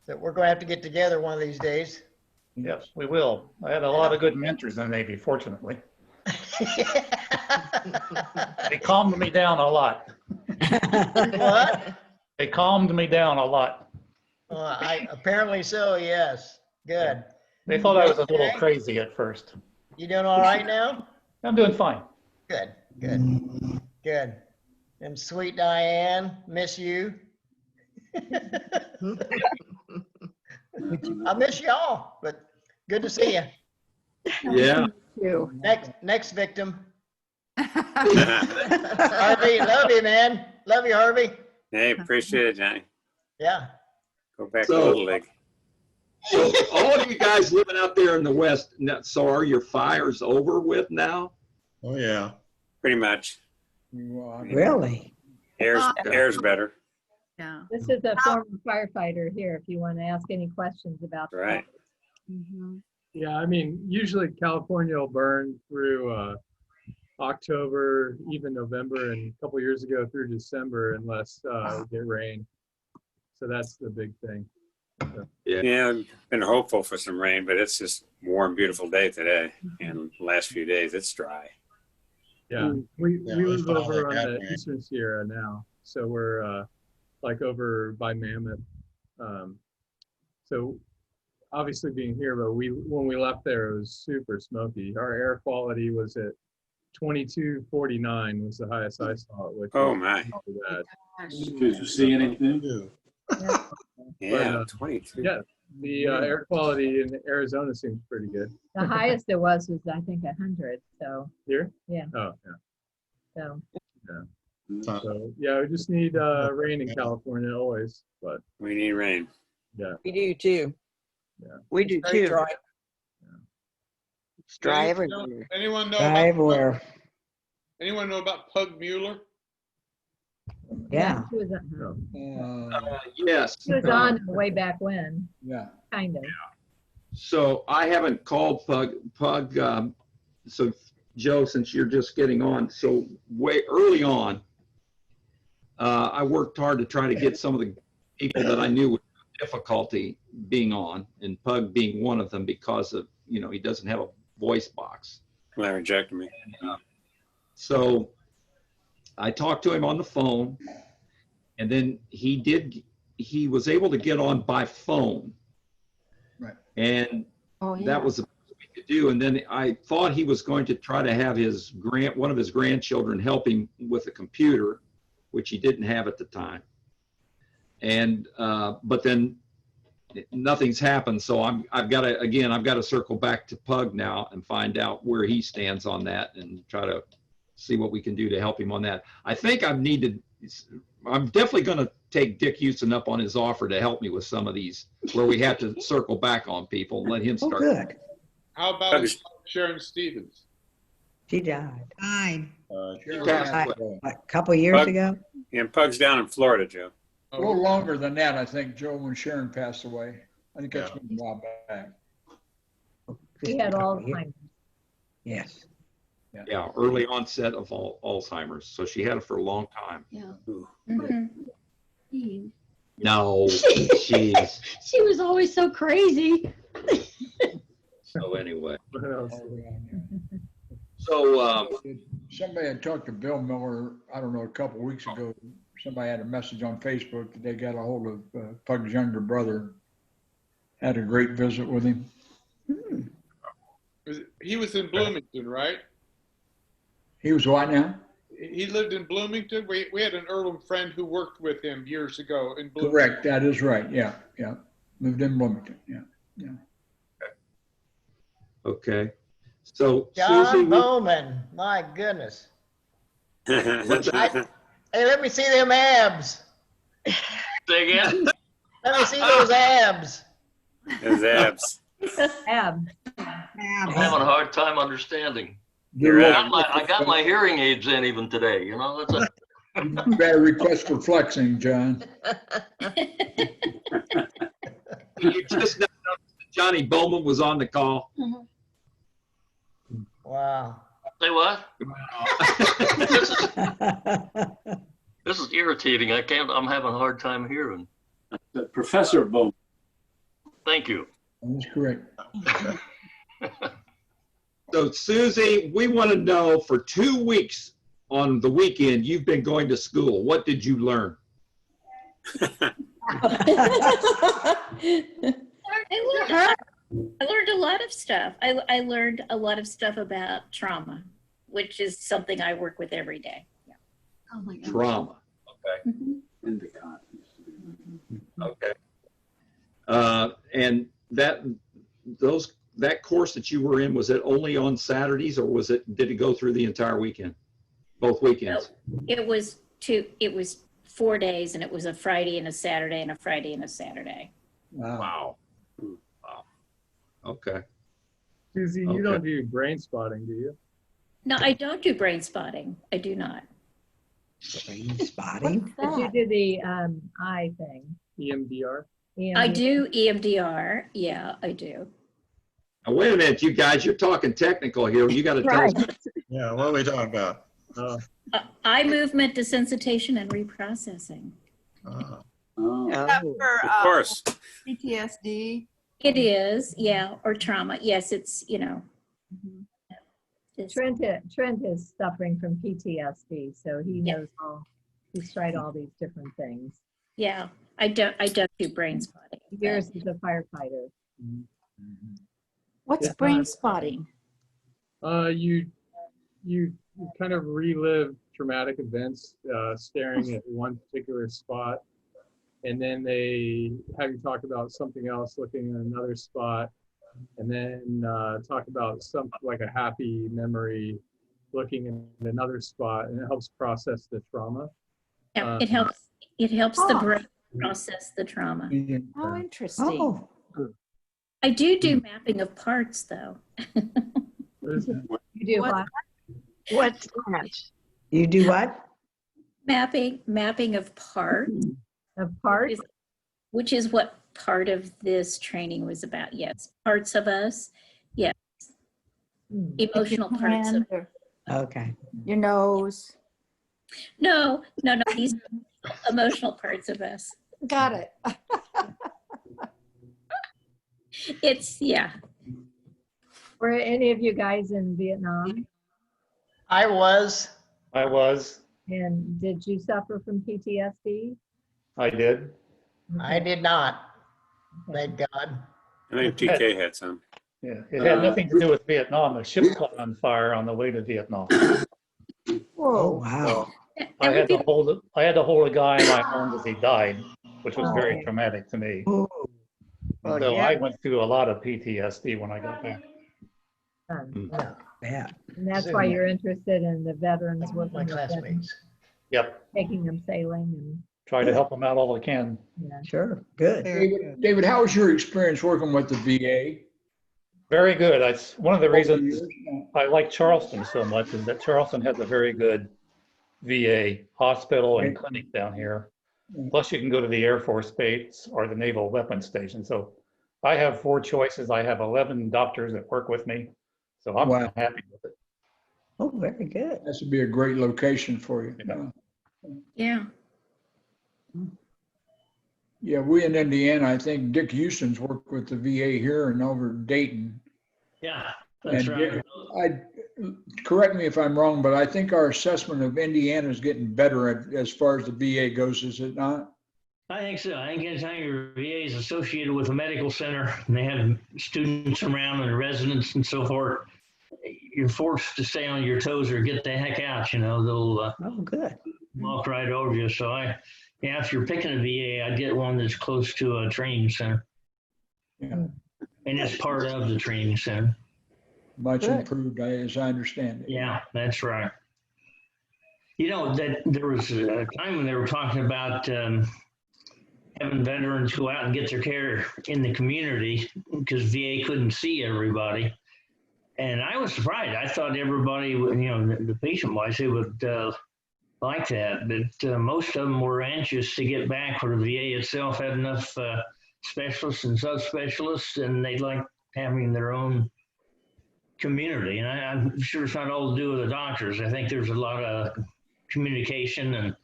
So we're going to have to get together one of these days. Yes, we will. I had a lot of good mentors in the Navy, fortunately. They calmed me down a lot. What? They calmed me down a lot. Apparently so, yes. Good. They thought I was a little crazy at first. You doing all right now? I'm doing fine. Good. And sweet Diane, miss you. I miss y'all, but good to see you. Yeah. Next victim. Harvey, love you, man. Love you, Harvey. Hey, appreciate it, Johnny. Yeah. Go back So- to Little League. So all of you guys living out there in the West, so are your fires over with now? Oh, yeah. Pretty much. Really? Air's better. Yeah. This is a former firefighter here, if you want to ask any questions about that. Right. Yeah, I mean, usually California will burn through October, even November, and a couple years ago through December, unless we get rain. So that's the big thing. So, Yeah, I've been hopeful for some rain, but it's just warm, beautiful day today. And the last few days, it's dry. yeah, we live finally over on got the rain. Eastern Sierra now, so we're like over by Mammoth. So obviously being here, but when we left there, it was super smoky. Our air quality was at 2249 was the highest I saw it. Which Oh was my. pretty bad. Did you see anything? Yeah, 22. Yeah, the air quality in Arizona seems pretty good. The highest it was I think 100. So Here? yeah. Oh, yeah. So So yeah, we just need rain in California always, but We need rain. yeah. We do too. Yeah. We do Very too. dry. It's dry Anyone everywhere. anyone know Dry about everywhere. anyone know about Pug Mueller? Yeah. She was on, Yes. she was on way back when, Yeah. kind of. So I haven't called Pug. So Joe, since you're just getting on, so way early on, I worked hard to try to get some of the people that I knew with difficulty being on, and Pug being one of them because of, he doesn't have a voice box. Laryngectomy. So I talked to him on the phone, and then he was able to get on by phone. Right. And Oh, yeah. that was the best we could do. And then I thought he was going to try to have one of his grandchildren help him with a computer, which he didn't have at the time. And, but then nothing's happened. So I've got to circle back to Pug now and find out where he stands on that and try to see what we can do to help him on that. I think I'm definitely going to take Dick Houston up on his offer to help me with some of these where we have to circle back on people and let him start. Good. How about Sharon Stevens? She died. Fine. A couple years Pug- ago. And Pug's down in Florida, Joe. A little longer than that, I think, Joe, when Sharon passed away. I think that's been a while back. He had Alzheimer's. Yes. Yeah, early onset of Alzheimer's. So she had it for a long time. Yeah. No, she's. She was always so crazy. So anyway. Somebody had talked to Bill Miller, I don't know, a couple of weeks ago. Somebody had a message on Facebook that they got a hold of Pug's younger brother. Had a great visit with him. He was in Bloomington, right? He was what now? He lived in Bloomington. We had an Earlham friend who worked with him years ago in Bloomington. Correct, that is right, yeah. Moved in Bloomington, yeah. Okay. So John Susie, Bowman, my goodness. That's Hey, let me see them abs. Say again? Let me see those abs. His abs. Ab. I'm having a hard time understanding. You're I got my hearing aids in even today, you know, that's a. You got a request for flexing, John. you just now noticed that Johnny Bowman was on the call. Wow. Say what? This is irritating. I'm having a hard time hearing. Professor Bowman. Thank you. That's correct. So Susie, we want to know, for 2 weeks on the weekend, you've been going to school. What did you learn? I learned a lot of stuff. I learned a lot of stuff about trauma, which is something I work with every day. Yeah. Oh my God. Trauma. Okay. Okay. And that course that you were in, was it only on Saturdays, or did it go through the entire weekend? Both weekends? No, it was 4 days, and it was a Friday and a Saturday and a Friday and a Saturday. Wow. Okay. Susie, you don't do brain spotting, do you? No, I don't do brain spotting. I do not. Brain spotting? But you do the eye thing. EMDR? I do EMDR. Yeah, I do. Now, wait a minute, you guys, you're talking technical here. You got to tell us. Yeah, what are we talking about? Eye movement desensitization and reprocessing. Of course. PTSD. It is, yeah, or trauma. Yes, it's, Trent is suffering from PTSD, so he knows he's tried all these different things. Yeah, I don't do brain spotting. Yours is a firefighter. What's Yeah. brain spotting? You kind of relive traumatic events, staring at one particular spot, and then they have you talk about something else, looking at another spot, and then talk about something like a happy memory, looking at another spot, and it helps process the trauma. Yeah, it helps the brain process the trauma. How interesting. I do mapping of parts, though. You do what? What's that? You do what? Mapping of parts. Of parts? Which is what part of this training was about. Yes, parts of us. Yes. Emotional parts of Hand or Okay. your nose. No, these are emotional parts of us. Got it. Yeah. Were any of you guys in Vietnam? I was. And did you suffer from PTSD? I did. I did not. Thank God. I think TK had some. Yeah, it had nothing to do with Vietnam. The ship caught on fire on the way to Vietnam. Oh, wow. I had to hold a guy in my arms as he died, which was very traumatic to me. Oh. So I went through a lot of PTSD when I got back. Yeah. And that's why you're interested in the veterans working My with them, classmates. Yep. taking them sailing and. Try to help them out all I can. Yeah. Sure. Good. David, how was your experience working with the VA? Very good. That's one of the reasons I like Charleston so much, is that Charleston has a very good VA hospital and clinic down here. Plus you can go to the Air Force Base or the Naval Weapons Station. So I have 4 choices. I have 11 doctors that work with me. So I'm happy with it. Oh, very good. That would be a great location for you. Yeah. Yeah, we in Indiana, I think Dick Houston's worked with the VA here and over Dayton. Yeah, that's And right. correct me if I'm wrong, but I think our assessment of Indiana is getting better as far as the VA goes, is it not? I think so. I think anytime your VA is associated with a medical center and they have students around and residents and so forth, you're forced to stay on your toes or get the heck out. They'll Oh, good. walk right over you. So if you're picking a VA, I'd get one that's close to a training center. Yeah. And it's part of the training center. Much Good. improved, as I understand it. Yeah, that's right. That there was a time when they were talking about having veterans go out and get their care in the community because VA couldn't see everybody. And I was surprised. I thought everybody, the patient-wise, they would like that. But most of them were anxious to get back where the VA itself had enough specialists and subspecialists, and they liked having their own community. And I'm sure it's not all to do with the doctors. I think there's a lot of communication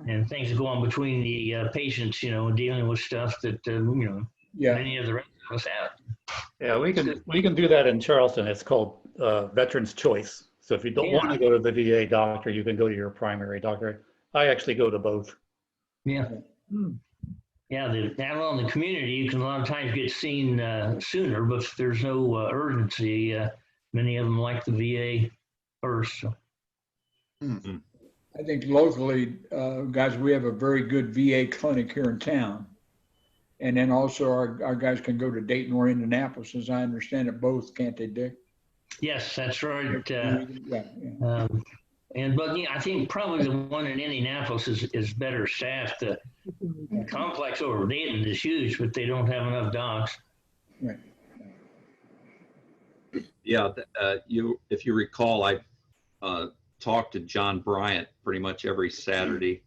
and things that go on between the patients, dealing with stuff that, many of the rest of us have. Yeah, we can do that in Charleston. It's called Veterans Choice. So if you don't want to go to the VA doctor, you can go to your primary doctor. I actually go to both. Yeah. Yeah, out in the community, you can a lot of times get seen sooner, but if there's no urgency, many of them like the VA first. So. Mm-hmm. I think locally, guys, we have a very good VA clinic here in town. And then also our guys can go to Dayton or Indianapolis, as I understand it, both, can't they, Dick? Yes, that's right. Yeah. I think probably the one in Indianapolis is better staffed. The complex over Dayton is huge, but they don't have enough docs. Right. Yeah, if you recall, I talked to John Bryant pretty much every Saturday,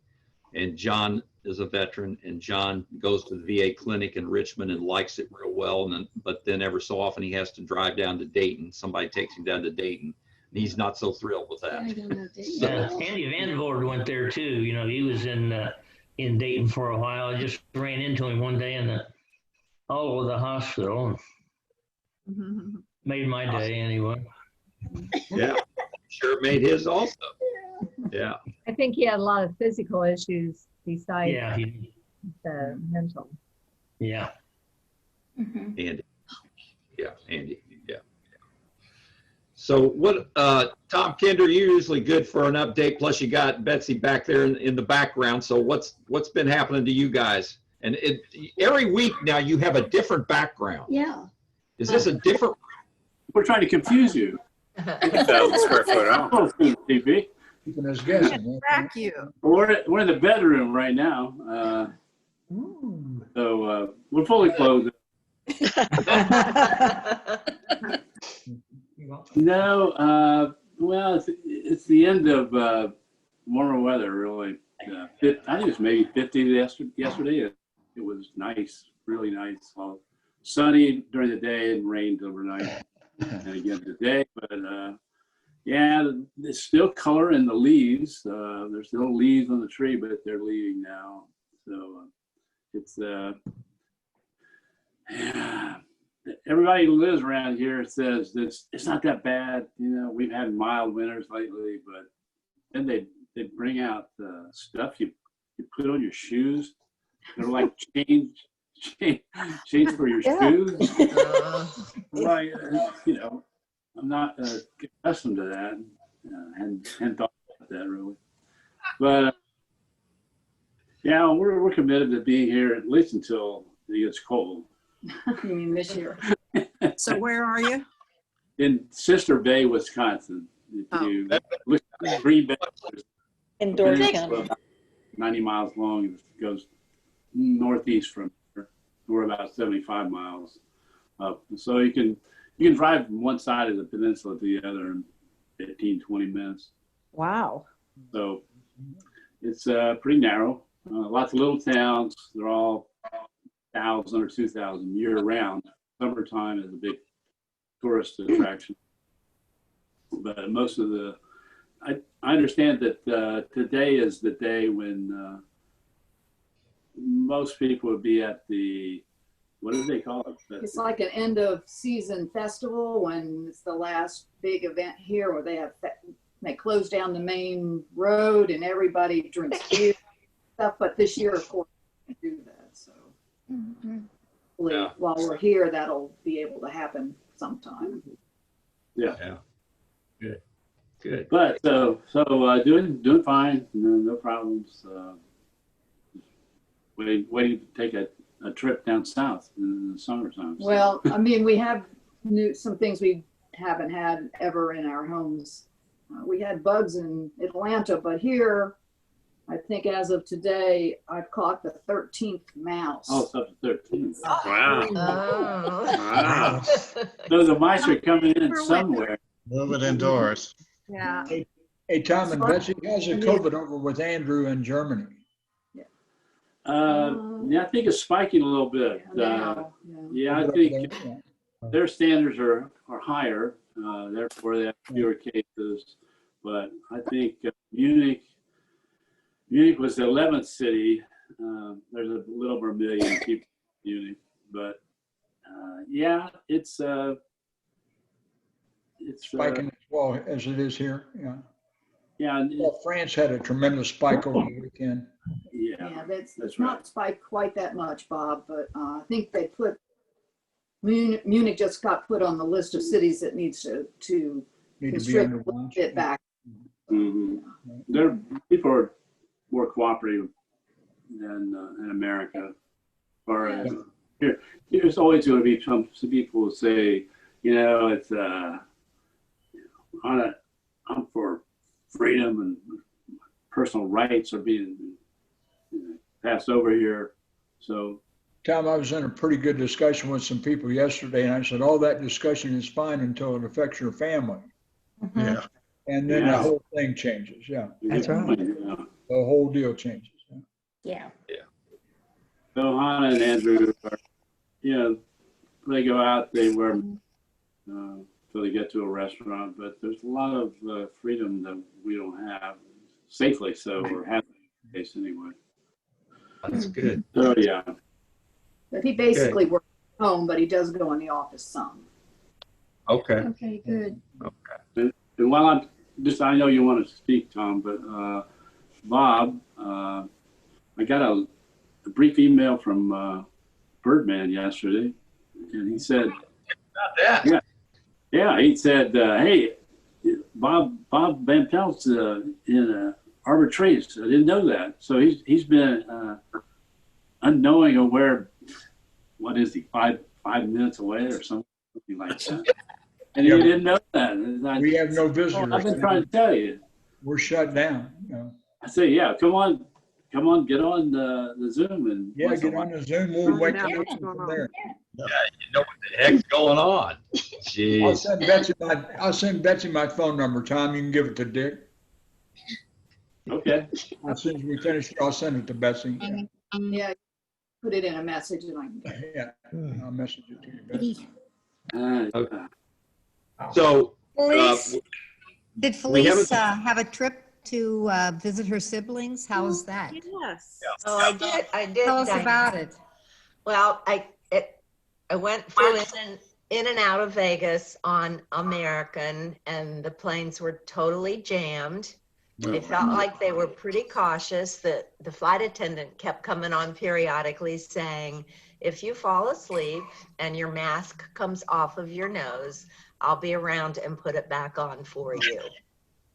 and John is a veteran, and John goes to the VA clinic in Richmond and likes it real well. But then every so often he has to drive down to Dayton. Somebody takes him down to Dayton, and he's not so thrilled with that. Andy Vandervoort went there too. He was in Dayton for a while. I just ran into him one day in the hall of the hospital. Made my day anyway. Yeah, sure it made his also. Yeah. I think he had a lot of physical issues besides the mental. Yeah. Andy. Yeah, Andy. Yeah. So what, Tom Kinder, you're usually good for an update. Plus you got Betsy back there in the background. So what's been happening to you guys? And every week now you have a different background. Yeah. Is this a different? We're trying to confuse you. 2,000 square foot home. TV. Keeping us guessing. Track you. We're in the bedroom right now. So we're fully clothed. No, well, it's the end of warmer weather, really. I think it was maybe 50 yesterday. It was nice, really nice. Well, sunny during the day and rained overnight, and again today. But yeah, there's still color in the leaves. There's still leaves on the tree, but they're leaving now. So it's yeah. Everybody who lives around here says this. It's not that bad. We've had mild winters lately, but then they bring out stuff you put on your shoes. They're like change for your shoes. Like, I'm not accustomed to that, and thought about that really. But yeah, we're committed to being here at least until it gets cold. You mean this year? So where are you? In Sister Bay, Wisconsin. If you look at Green Bay, In Dorset County. 90 miles long. It goes northeast from here. We're about 75 miles up. So you can drive from one side of the peninsula to the other in 15, 20 minutes. Wow. So it's pretty narrow. Lots of little towns. They're all 1,000 or 2,000 year round. Summertime is a big tourist attraction. But most of I understand that today is the day when most people would be at the, what do they call it? It's like an end of season festival when it's the last big event here where they close down the main road and everybody drinks beer stuff. But this year, of course, we do that. So while we're here, that'll be able to happen sometime. Yeah. Good. Good. But so doing fine. No problems. Waiting to take a trip down south in the summertime. So. Well, I mean, we have some things we haven't had ever in our homes. We had bugs in Atlanta, but here, I think as of today, I've caught the 13th mouse. Oh, it's up to 13. Wow. Oh. Wow. So the mice are coming in somewhere. Move it indoors. Yeah. Hey, Tom and Betsy, how's the COVID over with Andrew in Germany? Yeah, I think it's spiking a little bit. I think their standards are higher, therefore they have fewer cases. But I think Munich was the 11th city. There's a little over 1 million people in Munich, but yeah, it's spiking as well as it is here. Yeah. Yeah. Well, France had a tremendous spike over the weekend. Yeah, it's not spiked quite that much, Bob, but I think they put Munich just got put on the list of cities that needs to constrict a little bit back. Mm-hmm. Their people are more cooperative than in America. Or there's always going to be some people who say, it's I'm for freedom and personal rights are being passed over here. So, Tom, I was in a pretty good discussion with some people yesterday, and I said, all that discussion is fine until it affects your family. Mm-hmm. Yeah. And then the whole thing changes. Yeah. That's right. The whole deal changes. Yeah. So Hannah and Andrew are, they go out, they wear so they get to a restaurant, but there's a lot of freedom that we don't have safely, so we're happy case anyway. That's good. So yeah. But he basically works at home, but he does go in the office some. Okay. Okay, good. Okay. And while I know you want to speak, Tom, but Bob, I got a brief email from Birdman yesterday, and he said, "About that." Yeah, he said, "Hey, Bob Van Pelt's in Arbor Trace. I didn't know that. So he's been unknowing of where. What is he? 5 minutes away or something like that." And he didn't know that. We have no visitors. I've been trying to tell you. We're shut down. I say, yeah, come on, get on the Zoom and get on the Zoom. We'll wait till from there. Yeah, you know what the heck's going on. Jeez. I'll send Betsy my phone number, Tom. You can give it to Dick. Okay. As soon as we finish, I'll send it to Betsy. Yeah, put it in a message and I can get it. Yeah, I'll message it to you, Betsy. Okay. So, Felice, did Felice have a trip to visit her siblings? How was that? Yes. Oh, I did. Tell us about it. Well, I flew in and out of Vegas on American, and the planes were totally jammed. They felt like they were pretty cautious. The flight attendant kept coming on periodically saying, if you fall asleep and your mask comes off of your nose, I'll be around and put it back on for you.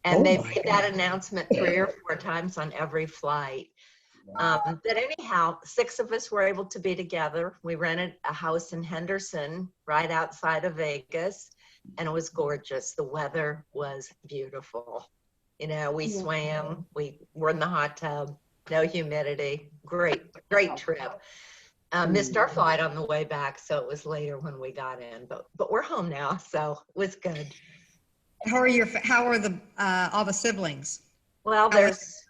And they made that announcement 3 or 4 times on every flight. But anyhow, 6 of us were able to be together. We rented a house in Henderson right outside of Vegas, and it was gorgeous. The weather was beautiful. We swam, we were in the hot tub, no humidity. Great trip. Missed our flight on the way back, so it was later when we got in, but we're home now, so it was good. How are the all the siblings? Well, Kelly's,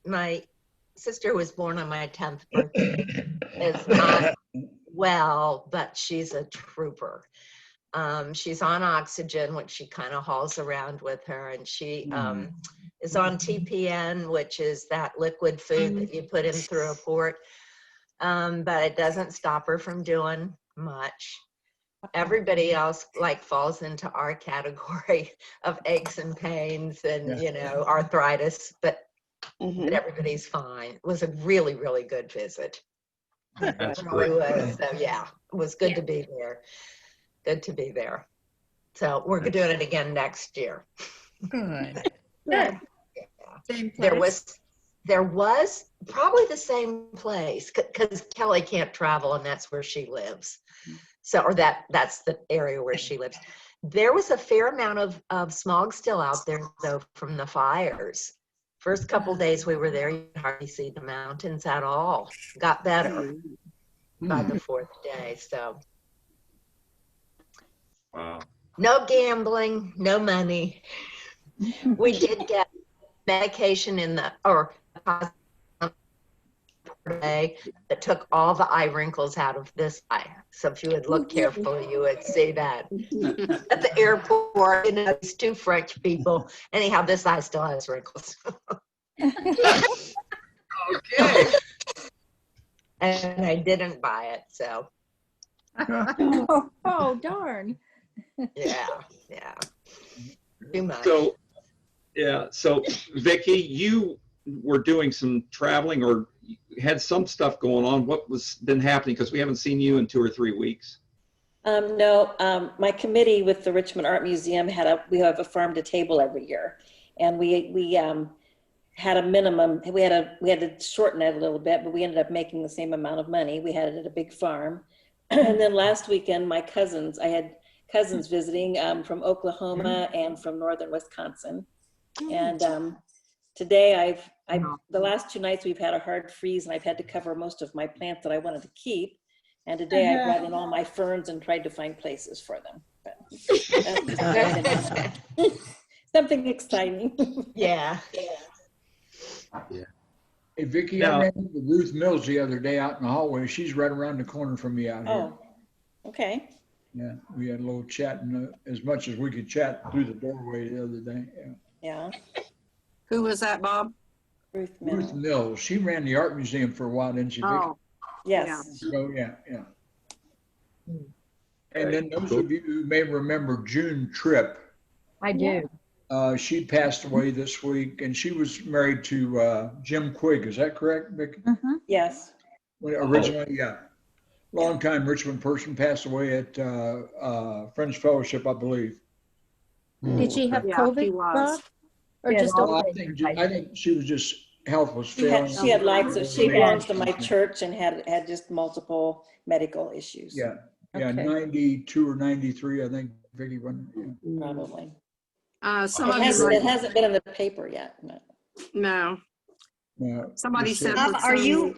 my sister who was born on my 10th birthday, is not well, but she's a trooper. She's on oxygen, which she kind of hauls around with her, and she is on TPN, which is that liquid food that you put in through a port. But it doesn't stop her from doing much. Everybody else falls into our category of aches and pains and arthritis, but everybody's fine. It was a really, really good visit. That's it really was. So yeah, it was good to be there. Good to be there. So we're doing it again next year. Good. Good. Same There place? was probably the same place because Kelly can't travel and that's where she lives. So, or that's the area where she lives. There was a fair amount of smog still out there though from the fires. First couple days we were there, you could hardly see the mountains at all. Got better by the fourth day. So Wow. no gambling, no money. We did get medication day that took all the eye wrinkles out of this eye. So if you would look carefully, you would see that. At the airport, these two French people. Anyhow, this eye still has wrinkles. Okay. And I didn't buy it, so Oh, darn. yeah. Too much. So, yeah. So, Vicki, you were doing some traveling or had some stuff going on. What was been happening? Because we haven't seen you in 2 or 3 weeks. No, my committee with the Richmond Art Museum we have a farm to table every year, and we had a minimum. We had to shorten it a little bit, but we ended up making the same amount of money. We had it at a big farm, and then last weekend, I had cousins visiting from Oklahoma and from northern Wisconsin, and today the last 2 nights we've had a hard freeze, and I've had to cover most of my plants that I wanted to keep. And today I brought in all my ferns and tried to find places for them. But something exciting. Yeah. Hey, Vicki, I ran into Ruth Mills the other day out in the hallway. She's right around the corner from me out here. Oh, okay. Yeah, we had a little chat, and as much as we could chat through the doorway the other day. Yeah. Who was that, Bob? Ruth Mills. Ruth Mills. She ran the art museum for a while, didn't she, Vicki? Oh, yes. So, yeah. And then those of you who may remember June Tripp. I do. She passed away this week, and she was married to Jim Quigg. Is that correct, Vicki? Yes. Originally, yeah. Long-time Richmond person, passed away at Friends Fellowship, I believe. Did she have COVID, Bob? Or just I think she was just health was She had lots of, she belongs to my church and had just multiple medical issues. Yeah, Okay. 92 or 93, I think, Vicki went. Yeah. Probably. Somebody It hasn't been in the paper yet. No. No. Somebody said. Are you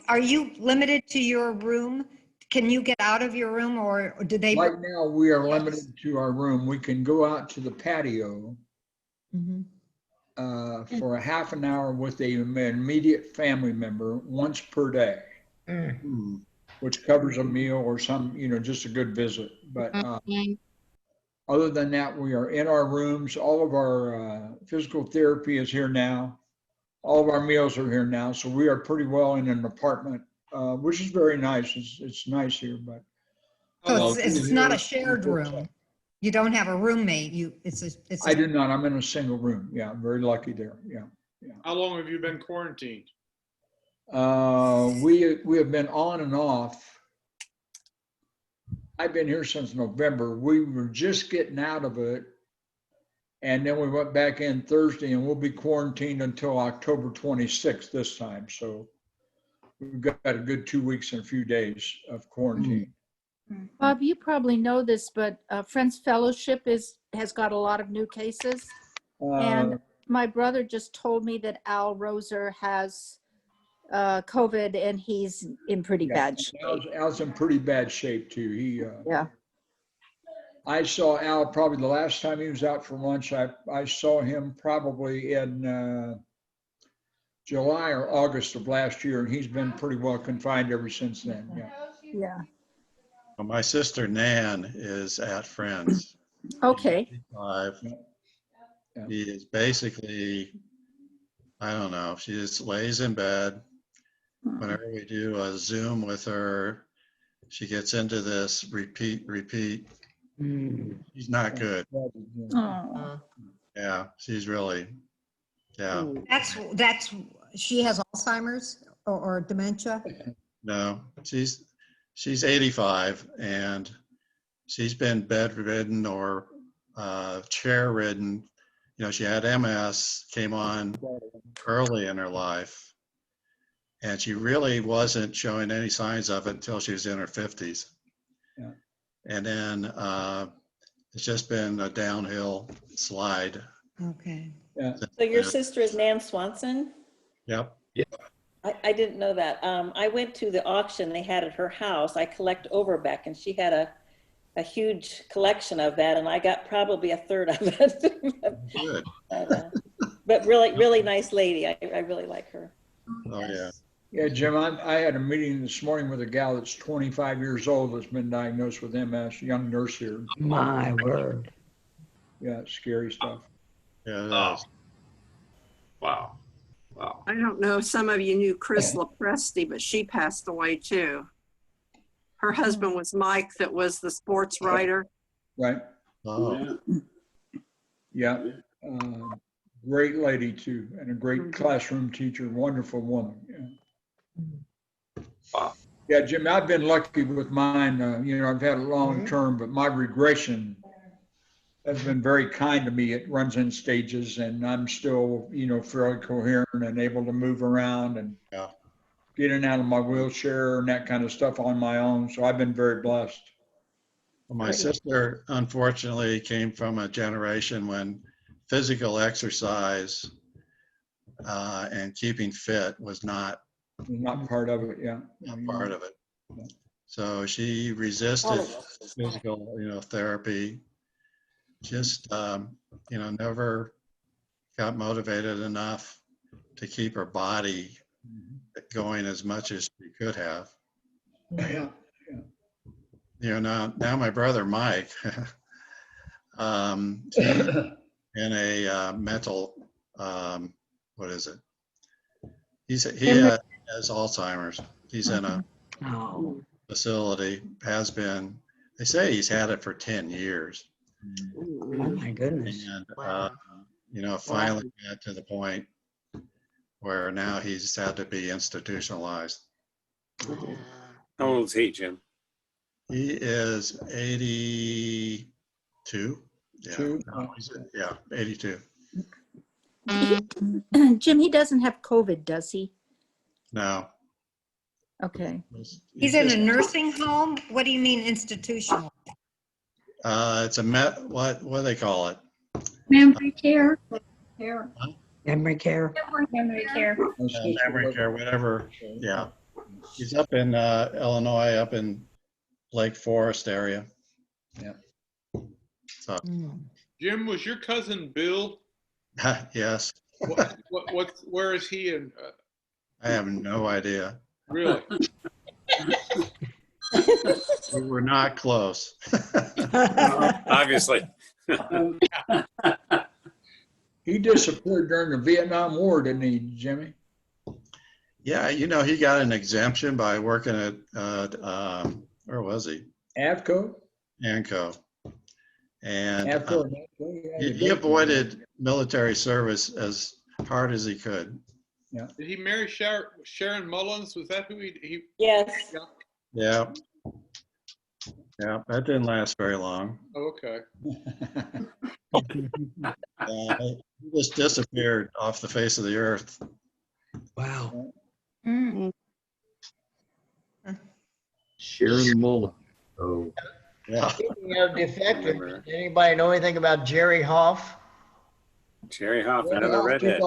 limited to your room? Can you get out of your room, or do they? Right now, we are limited to our room. We can go out to the patio for a half an hour with an immediate family member once per day, which covers a meal or some, just a good visit. But other than that, we are in our rooms. All of our physical therapy is here now. All of our meals are here now. So we are pretty well in an apartment, which is very nice. It's nice here, but. So it's not a shared room. You don't have a roommate. I do not. I'm in a single room. Yeah, I'm very lucky there. Yeah. How long have you been quarantined? We have been on and off. I've been here since November. We were just getting out of it, and then we went back in Thursday, and we'll be quarantined until October 26th this time. So we've got a good 2 weeks and a few days of quarantine. Bob, you probably know this, but Friends Fellowship has got a lot of new cases. And my brother just told me that Al Roser has COVID, and he's in pretty bad shape. Al's in pretty bad shape too. Yeah. I saw Al probably the last time he was out for lunch. I saw him probably in July or August of last year, and he's been pretty well confined ever since then. Yeah. Well, my sister Nan is at Friends. Okay. She is basically, I don't know, she just lays in bed. Whenever we do a Zoom with her, she gets into this repeat. She's not good. Yeah, she's really, yeah. That's she has Alzheimer's or dementia? No, she's 85 and she's been bedridden or chair ridden. She had MS, came on early in her life, and she really wasn't showing any signs of it until she was in her 50s. Yeah. And then it's just been a downhill slide. Okay. Yeah. So your sister is Nan Swanson? Yep. I didn't know that. I went to the auction they had at her house. I collect Overbeck, and she had a huge collection of that, and I got probably a third of it. Good. But really, really nice lady. I really like her. Oh, yeah. Yeah, Jim, I had a meeting this morning with a gal that's 25 years old that's been diagnosed with MS, young nurse here. My word. Yeah, it's scary stuff. Yeah. Wow. Wow. I don't know if some of you knew Chris Lopresti, but she passed away too. Her husband was Mike, that was the sports writer. Right. Oh. Yeah. Great lady too, and a great classroom teacher, wonderful woman. Yeah. Wow. Yeah, Jim, I've been lucky with mine. I've had a long term, but my regression has been very kind to me. It runs in stages, and I'm still, fairly coherent and able to move around and get in and out of my wheelchair and that kind of stuff on my own. So I've been very blessed. Well, my sister, unfortunately, came from a generation when physical exercise and keeping fit was not part of it. Yeah. Not part of it. So she resisted physical, therapy. Just, never got motivated enough to keep her body going as much as she could have. Yeah. Now my brother Mike, in a mental, what is it? He has Alzheimer's. He's in a facility, has been. They say he's had it for 10 years. Oh my goodness. And, finally got to the point where now he's had to be institutionalized. How old is he, Jim? He is 82. Yeah, 82. Jim, he doesn't have COVID, does he? No. Okay. He's in a nursing home? What do you mean institutional? It's what do they call it? Memory care. Memory care. Memory care. Memory care, whatever. Yeah. He's up in Illinois, up in Lake Forest area. Yeah. So. Jim, was your cousin Bill? Yes. Where is he in? I have no idea. Really? We were not close. Obviously. He disappeared during the Vietnam War, didn't he, Jimmy? Yeah, he got an exemption by working at, where was he? AVCO? ANCO. And AVCO, he avoided military service as hard as he could. Yeah. Did he marry Sharon Mullins? Was that who he? Yes. Yeah. Yeah, that didn't last very long. Oh, okay. He just disappeared off the face of the earth. Wow. Sharon Mullen. Oh. Yeah. Speaking of defective, does anybody know anything about Jerry Hoff? Jerry Hoff, another redhead.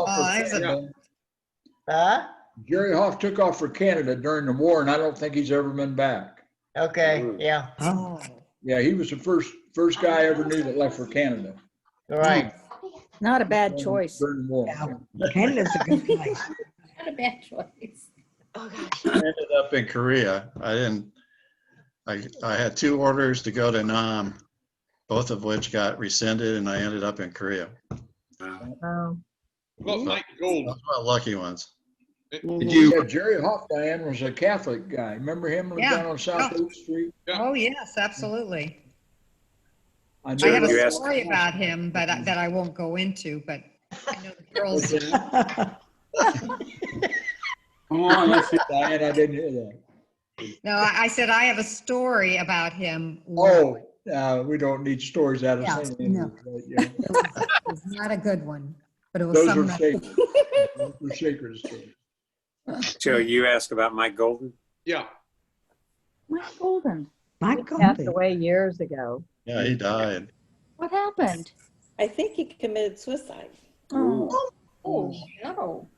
Jerry Hoff took off for Canada during the war, and I don't think he's ever been back. Okay, yeah. Oh. Yeah, he was the first guy I ever knew that left for Canada. Right. Not a bad choice. During the war. Yeah. Canada's a good place. Not a bad choice. Oh, gosh. I ended up in Korea. I had 2 orders to go to Nam, both of which got rescinded, and I ended up in Korea. Oh. Well, Mike Gold. Those were lucky ones. Did you? Yeah, Jerry Hoff, Diane, was a Catholic guy. Remember him lived down on South 8th Street? Oh, yes, absolutely. I I have a You asked- story about him, but that I won't go into, but I know the girls do. Come on, let's see. Diane, I didn't hear that. No, I said I have a story about him. Oh, We don't need stories out of Yeah, St. no. Andrews. But, yeah. It was not a good one, but it was Those are something. sacred. Those are sacred stories. Joe, you asked about Mike Golden? Yeah. Mike Golden. Mike He passed Golden. away years ago. Yeah, he died. What happened? I think he committed suicide. Oh, no.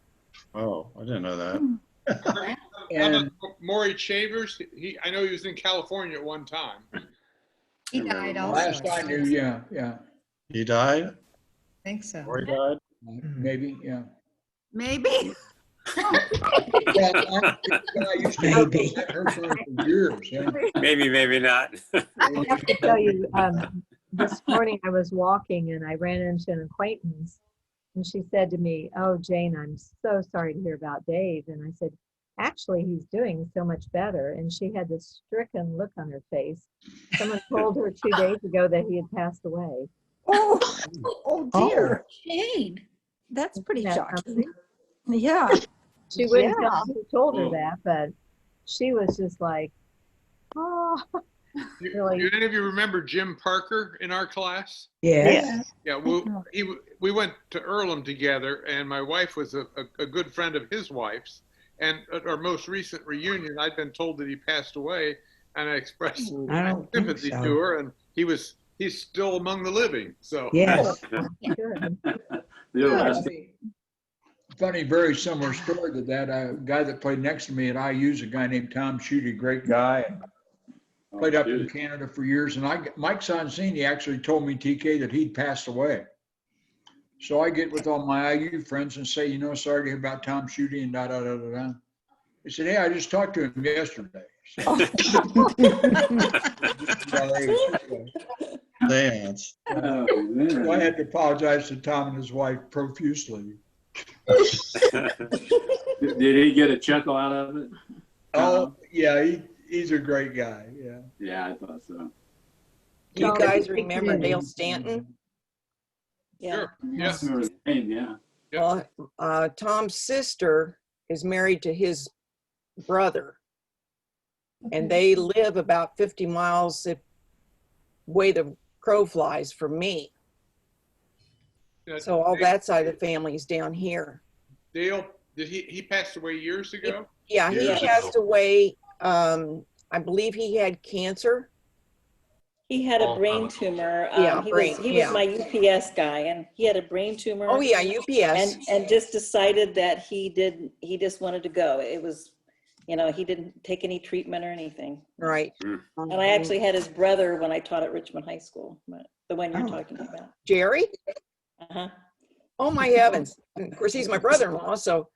Oh, I didn't know that. How about Maury Shavers? I know he was in California at one time. He died also. Last I knew, yeah. He died? I think so. Or he died? Maybe, yeah. Maybe. Yeah, I used to Maybe. have her for years, yeah. Maybe, maybe not. I have to tell you, this morning I was walking and I ran into an acquaintance and she said to me, "Oh, Jane, I'm so sorry to hear about Dave." And I said, "Actually, he's doing so much better." And she had this stricken look on her face. Someone told her 2 days ago that he had passed away. Oh dear. Jane. That's pretty Isn't that shocking. something? Yeah. She wouldn't Yeah. tell me who told her that, but she was just like, oh, really? Do any of you remember Jim Parker in our class? Yes. Yeah, we went to Earlham together, and my wife was a good friend of his wife's. And at our most recent reunion, I'd been told that he passed away, and I expressed I don't think sympathy so. to her, and he's still among the living. So Yes. Good. Funny, very similar story to that. A guy that played next to me at IU, a guy named Tom Schutte, great guy. Played up in Canada for years. And Mike Sonsini actually told me, TK, that he'd passed away. So I get with all my IU friends and say, sorry to hear about Tom Schutte and da-da-da-da-da. He said, hey, I just talked to him yesterday. Dance. So I had to apologize to Tom and his wife profusely. Did he get a chuckle out of it? Oh, yeah, he's a great guy, yeah. Yeah, I thought so. Do you guys remember Dale Stanton? Yeah. Yes. Yeah. Well, Tom's sister is married to his brother, and they live about 50 miles the way the crow flies from me. So all that side of the family is down here. Dale, did he passed away years ago? Yeah, he passed away. I believe he had cancer. He had a brain tumor. Yeah, he brain, was my UPS guy, and he had a brain tumor. Oh yeah, UPS. And just decided that he just wanted to go. It was, he didn't take any treatment or anything. Right. And I actually had his brother when I taught at Richmond High School, the one you're talking about. Jerry? Uh-huh. Oh my heavens. And of course, he's my brother-in-law, so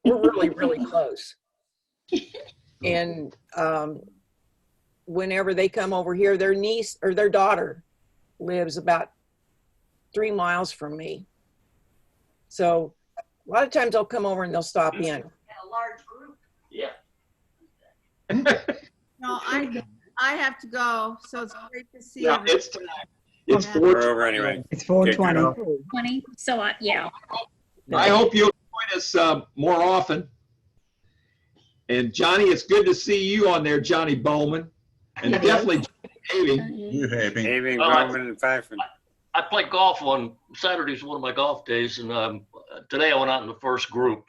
we're really, really close. And whenever they come over here, their niece or their daughter lives about 3 miles from me. So a lot of times they'll come over and they'll stop in. A large group. Yeah. No, I have to go, so it's great to see Yeah, everyone. it's time. It's We're over anyway. It's 4:20. 20. So, yeah. I hope you'll join us more often. And Johnny, it's good to see you on there, Johnny Bowman. And definitely Having. You having. Having, Bowman, and Pfeiffer. I play golf on Saturdays, one of my golf days, and today I went out in the first group,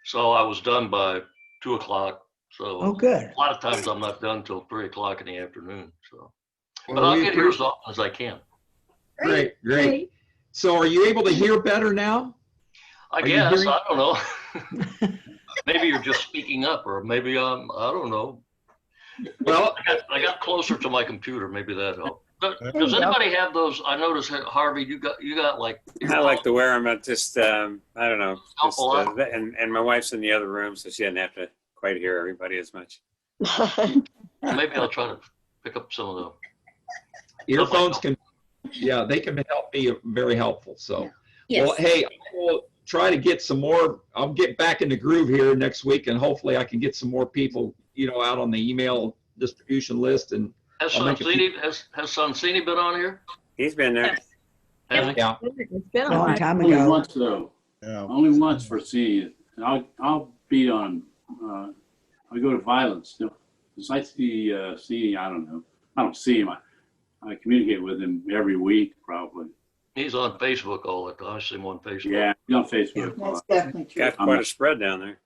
so I was done by 2 o'clock. So Oh, good. a lot of times I'm not done till 3 o'clock in the afternoon. So, but Well, I'll we get here as appreciate- often as I can. Great. So are you able to hear better now? I Are you guess hearing- I don't know. Maybe you're just speaking up, or maybe I don't know. Well, I got closer to my computer. Maybe that helped. Does There you go. anybody have those? I noticed, Harvey, you got like. I like to wear them at just, I don't know. Just, a lot. and my wife's in the other room, so she doesn't have to quite hear everybody as much. Maybe I'll try to pick up some of the. Earphones they can help me, very helpful. So, Yes. well, hey, we'll try to get some more. I'll get back in the groove here next week, and hopefully I can get some more people, out on the email distribution list. And Has I'll make a few- Sonsini been on here? He's been there. Has he? Yeah. It's been Long while. time Only ago. once though. Yeah. Only once for seeing it. And I'll be on. I go to violence. Besides the seeing, I don't know. I don't see him. I communicate with him every week, probably. He's on Facebook all the time. I see him on Facebook. Yeah, he's on Facebook. That's definitely true. Got quite a spread down there.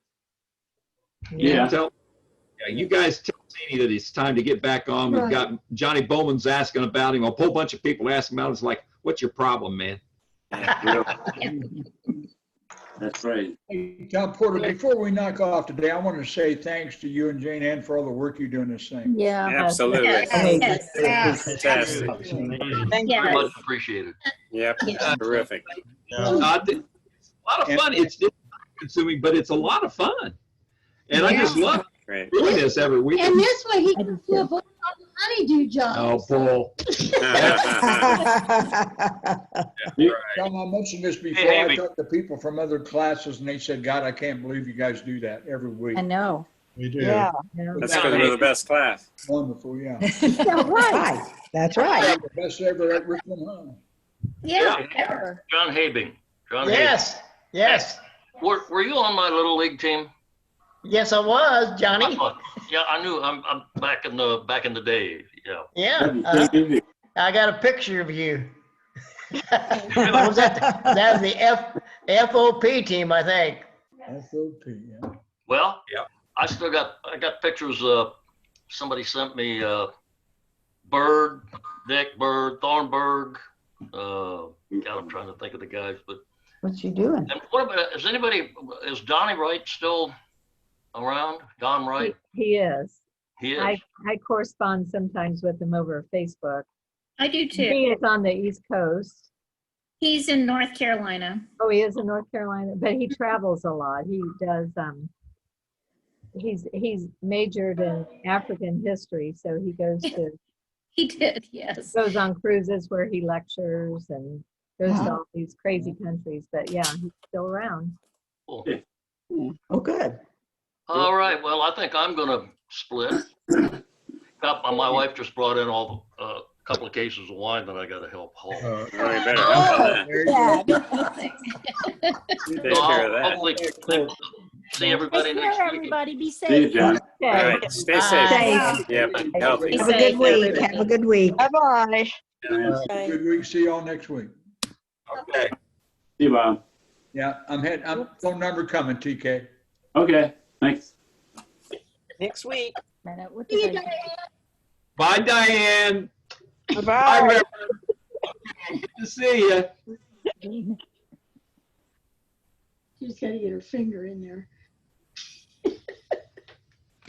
Yeah. You guys tell Zany that it's time to get back on. We've got Johnny Bowman's asking about him. A whole bunch of people asking about him. It's like, what's your problem, man? That's right. Hey, Tom Porter, before we knock off today, I want to say thanks to you and Jane Ann for all the work you do in this thing. Yeah. Absolutely. Yes. Fantastic. Very much appreciated. Yep. Terrific. It's a lot of fun. It's consuming, but it's a lot of fun. And I just love doing this every week. And this way he can flip on the honeydew job. Oh, Paul. Tom, I mentioned this before. I talked to people from other classes and they said, God, I can't believe you guys do that every week. I know. We do. Yeah. That's because we're the best class. Wonderful, yeah. Right. That's right. The best ever at Richmond High. Yeah, ever. John Habing. John Yes, yes. Habing. Were you on my little league team? Yes, I was, Johnny. Yeah, I knew. I'm back in the day. Yeah. Yeah. I got a picture of you. That was the FOP team, I think. FOP, yeah. Well, I got pictures. Somebody sent me Bird, Dick Bird, Thornburg. God, I'm trying to think of the guys, but. What you doing? And what about, is Donnie Wright still around? Don Wright? He is. He is. I correspond sometimes with him over Facebook. I do too. He is on the East Coast. He's in North Carolina. Oh, he is in North Carolina, but he travels a lot. He does. He's majored in African history, so he goes to. He did, yes. Goes on cruises where he lectures and goes to all these crazy countries. But yeah, he's still around. Cool. Oh, good. All right. Well, I think I'm going to split. My wife just brought in a couple of cases of wine that I got to help haul. Better help on that. Take care of that. Hopefully, see everybody Take next care, week. everybody. Be See you, safe. John. All right. Stay safe. Yep. Healthy. Have a good week. Have a good week. Bye-bye. Good week. See y'all next week. Okay. See you, Bob. Yeah, I'm phone number coming, TK. Okay. Thanks. Next week. What did I do? Bye, Diane. Bye-bye. Bye, Reverend. Good to see you. She's got to get her finger in there.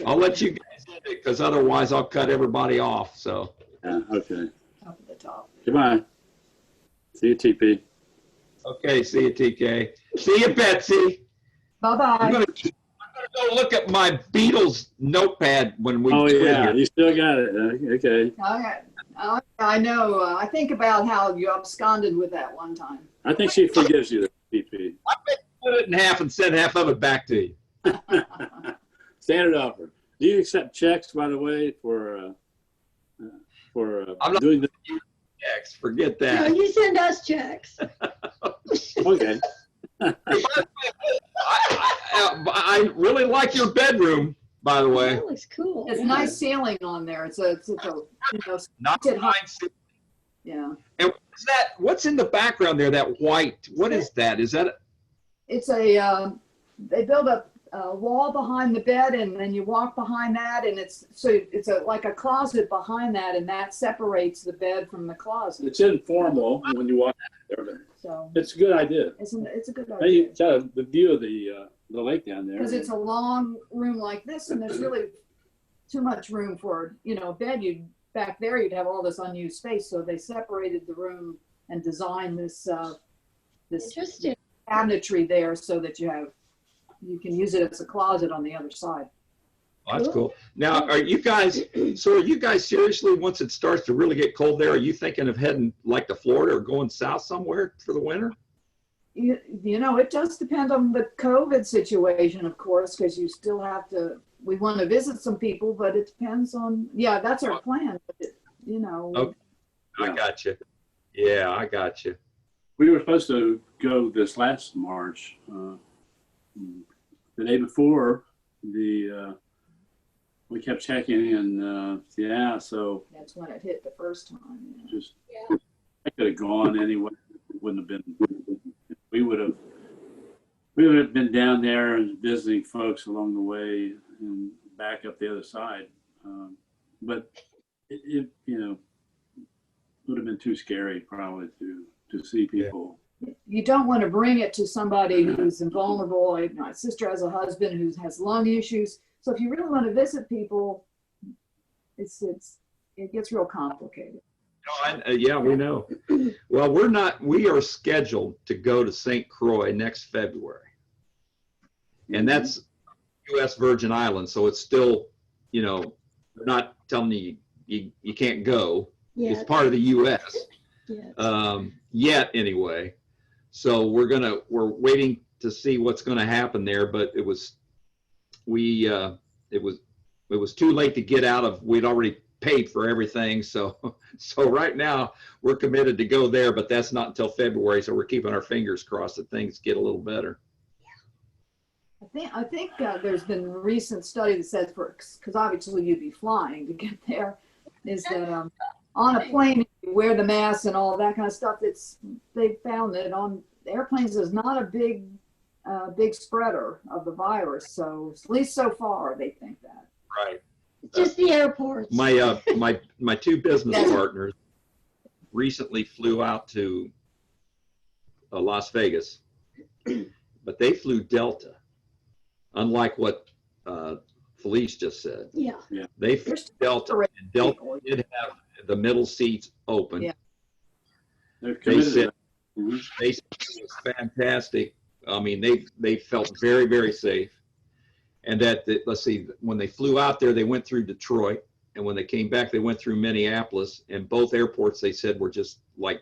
I'll let you guys do it because otherwise I'll cut everybody off. So. Yeah, okay. Up at the top. Goodbye. See you, TP. Okay, see you, TK. See you, Betsy. Bye-bye. I'm gonna go look at my Beatles notepad when we Oh, quit yeah. here. You still got it. Okay. I know. I think about how you absconded with that one time. I think she forgives you, TP. I put it in half and send half of it back to you. Standard offer. Do you accept checks, by the way, for I'm not doing the? checks. Forget No, that. you send us checks. Okay. I really like your bedroom, by the way. That looks cool. It's nice ceiling on there. It's a Not scented mine. yeah. And what's in the background there? That white. What is that? Is that? It's they build a wall behind the bed, and then you walk behind that, and it's like a closet behind that, and that separates the bed from the closet. It's informal when you walk there. So it's a good idea. it's a good Now idea. you got the view of the lake down there. Because it's a long room like this, and there's really too much room for a bed. Back there you'd have all this unused space, so they separated the room and designed this Interesting. cabinetry there so that you can use it as a closet on the other side. Oh, that's cool. Now, are you guys seriously, once it starts to really get cold there, are you thinking of heading like to Florida or going south somewhere for the winter? It does depend on the COVID situation, of course, because you still have to, we want to visit some people, but it depends on, that's our plan. But Okay. I got you. Yeah, I got you. We were supposed to go this last March. The day before, the we kept checking, and yeah, so That's when it hit the first time. Yeah. just I could have gone anyway. It wouldn't have been. We would have been down there and visiting folks along the way and back up the other side. But it would have been too scary probably to see people. You don't want to bring it to somebody who's vulnerable. My sister has a husband who has lung issues. So if you really want to visit people, it gets real complicated. Yeah, we know. Well, we are scheduled to go to St. Croix next February. And that's U.S. Virgin Islands. So it's still, they're not telling you can't go. Yeah. It's part of the U.S. Yeah. Yet anyway. So we're waiting to see what's going to happen there. But it was too late to get out of. We'd already paid for everything. So right now we're committed to go there, but that's not until February. So we're keeping our fingers crossed that things get a little better. I think there's been a recent study that says because obviously you'd be flying to get there, is that on a plane you wear the mask and all that kind of stuff. They found that on airplanes is not a big spreader of the virus. So at least so far they think that. Right. Just the airports. My two business partners recently flew out to Las Vegas, but they flew Delta. Unlike what Felice just said. Yeah. They flew Delta, and Delta did have the middle seats open. Yeah. They said it was fantastic. I mean, they felt very, very safe. And let's see, when they flew out there, they went through Detroit. And when they came back, they went through Minneapolis. And both airports, they said, were just like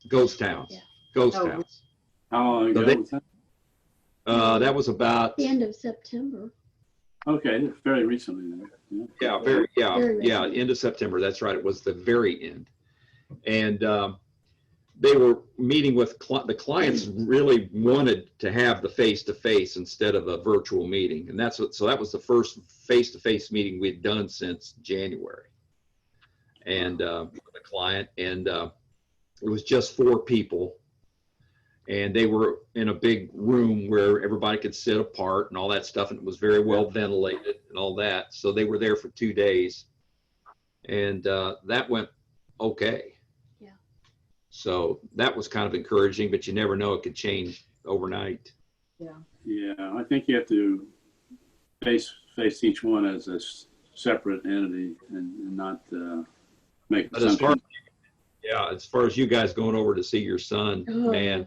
ghost towns. Yeah. Ghost towns. How long ago was that? That was about the end of September. Okay, fairly recently then. Yeah, end of September. That's right. It was the very end. And they were meeting with the clients really wanted to have the face-to-face instead of a virtual meeting. And so that was the first face-to-face meeting we'd done since January. And the client, and it was just 4 people. And they were in a big room where everybody could sit apart and all that stuff. And it was very well ventilated and all that. So they were there for 2 days. And that went okay. Yeah. So that was kind of encouraging, but you never know, it could change overnight. Yeah. Yeah, I think you have to face each one as a separate entity and not make assumptions. As far as you guys going over to see your son, man,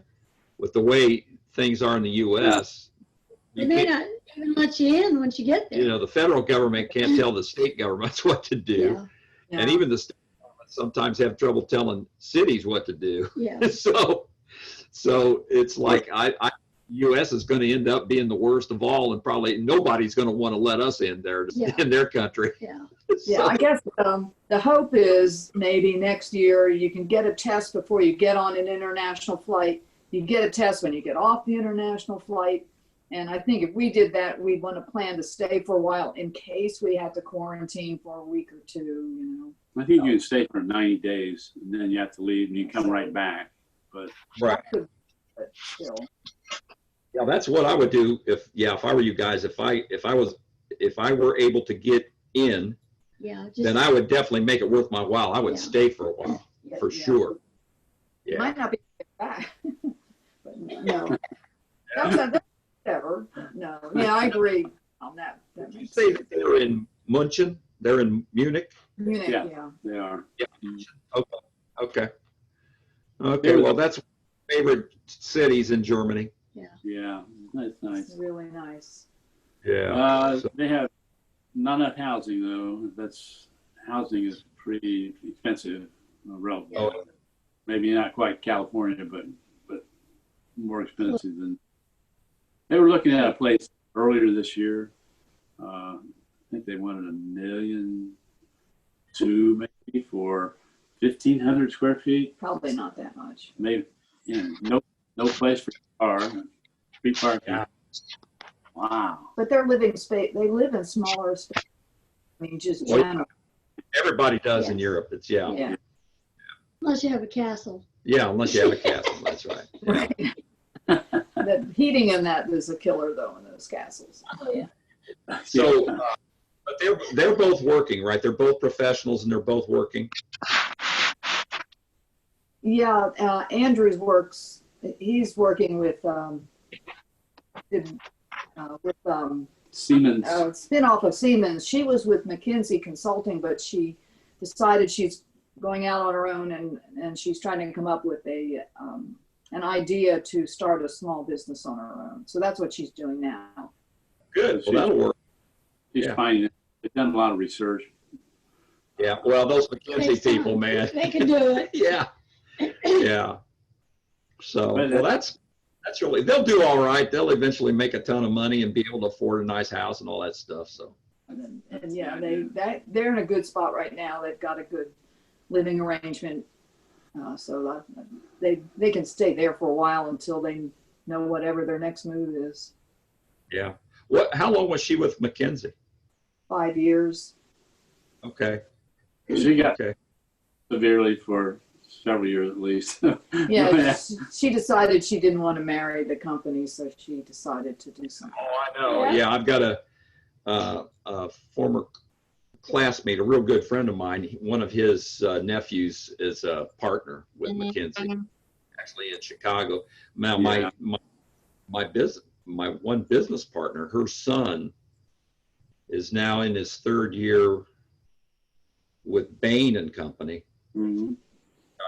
with the way things are in the U.S., they may not even let you in once you get there. The federal government can't tell the state governments what to do. Yeah. And even the state governments sometimes have trouble telling cities what to do. Yeah. So it's like U.S. is going to end up being the worst of all, and probably nobody's going to want to let us in there in their country. Yeah. Yeah, I guess the hope is maybe next year you can get a test before you get on an international flight. You get a test when you get off the international flight. And I think if we did that, we'd want to plan to stay for a while in case we had to quarantine for a week or two, I think you can stay for 90 days and then you have to leave and you come right back. But right. But still. Yeah, that's what I would do if I were you guys. If I were able to get in, then I would definitely make it worth my while. I would stay for a while, for sure. Yeah. Might not be back. But no. That's whatever. No. Yeah, I agree on that. Did you say that they're in München? They're in Munich? Munich, yeah. They are. Yeah. Okay. Well, that's my favorite cities in Germany. Yeah, that's nice. It's really nice. Yeah. They have not enough housing though. Housing is pretty expensive. Maybe not quite California, but more expensive than. They were looking at a place earlier this year. I think they wanted $1.2 million maybe for 1,500 square feet. Probably not that much. Maybe no place for a car. Free parking. Wow. But their living space, they live in smaller space. I mean, just Well, general. everybody does in Yes. Europe. It's, yeah. Yeah. Unless you have a castle. Yeah, unless you have a castle, that's right. Right. The heating in that is a killer though in those castles. Oh, yeah. So, but they're both working, right? They're both professionals and they're both working. Yeah, Andrews works. He's working with Siemens. spin-off of Siemens. She was with McKinsey Consulting, but she decided she's going out on her own, and she's trying to come up with an idea to start a small business on her own. So that's what she's doing now. Good. Well, that'll work. He's Yeah. finding it. They've done a lot of research. Yeah. Well, those McKinsey Takes people, time. man. They can do it. Yeah. Yeah. So, But, well, that's really, they'll do all right. They'll eventually make a ton of money and be able to afford a nice house and all that stuff. So, And yeah, they're in a good spot right now. They've got a good living arrangement, so they can stay there for a while until they know whatever their next move is. yeah. How long was she with McKinsey? 5 years. Okay. She got Okay. severely for several years at least. Yeah, she decided she didn't want to marry the company, so she decided to do something. Oh, I know. Yeah, I've got a former classmate, a real good friend of mine. One of his nephews is a partner with McKinsey, actually in Chicago. Now, my one business partner, her son, is now in his third year with Bain and Company. Mm-hmm.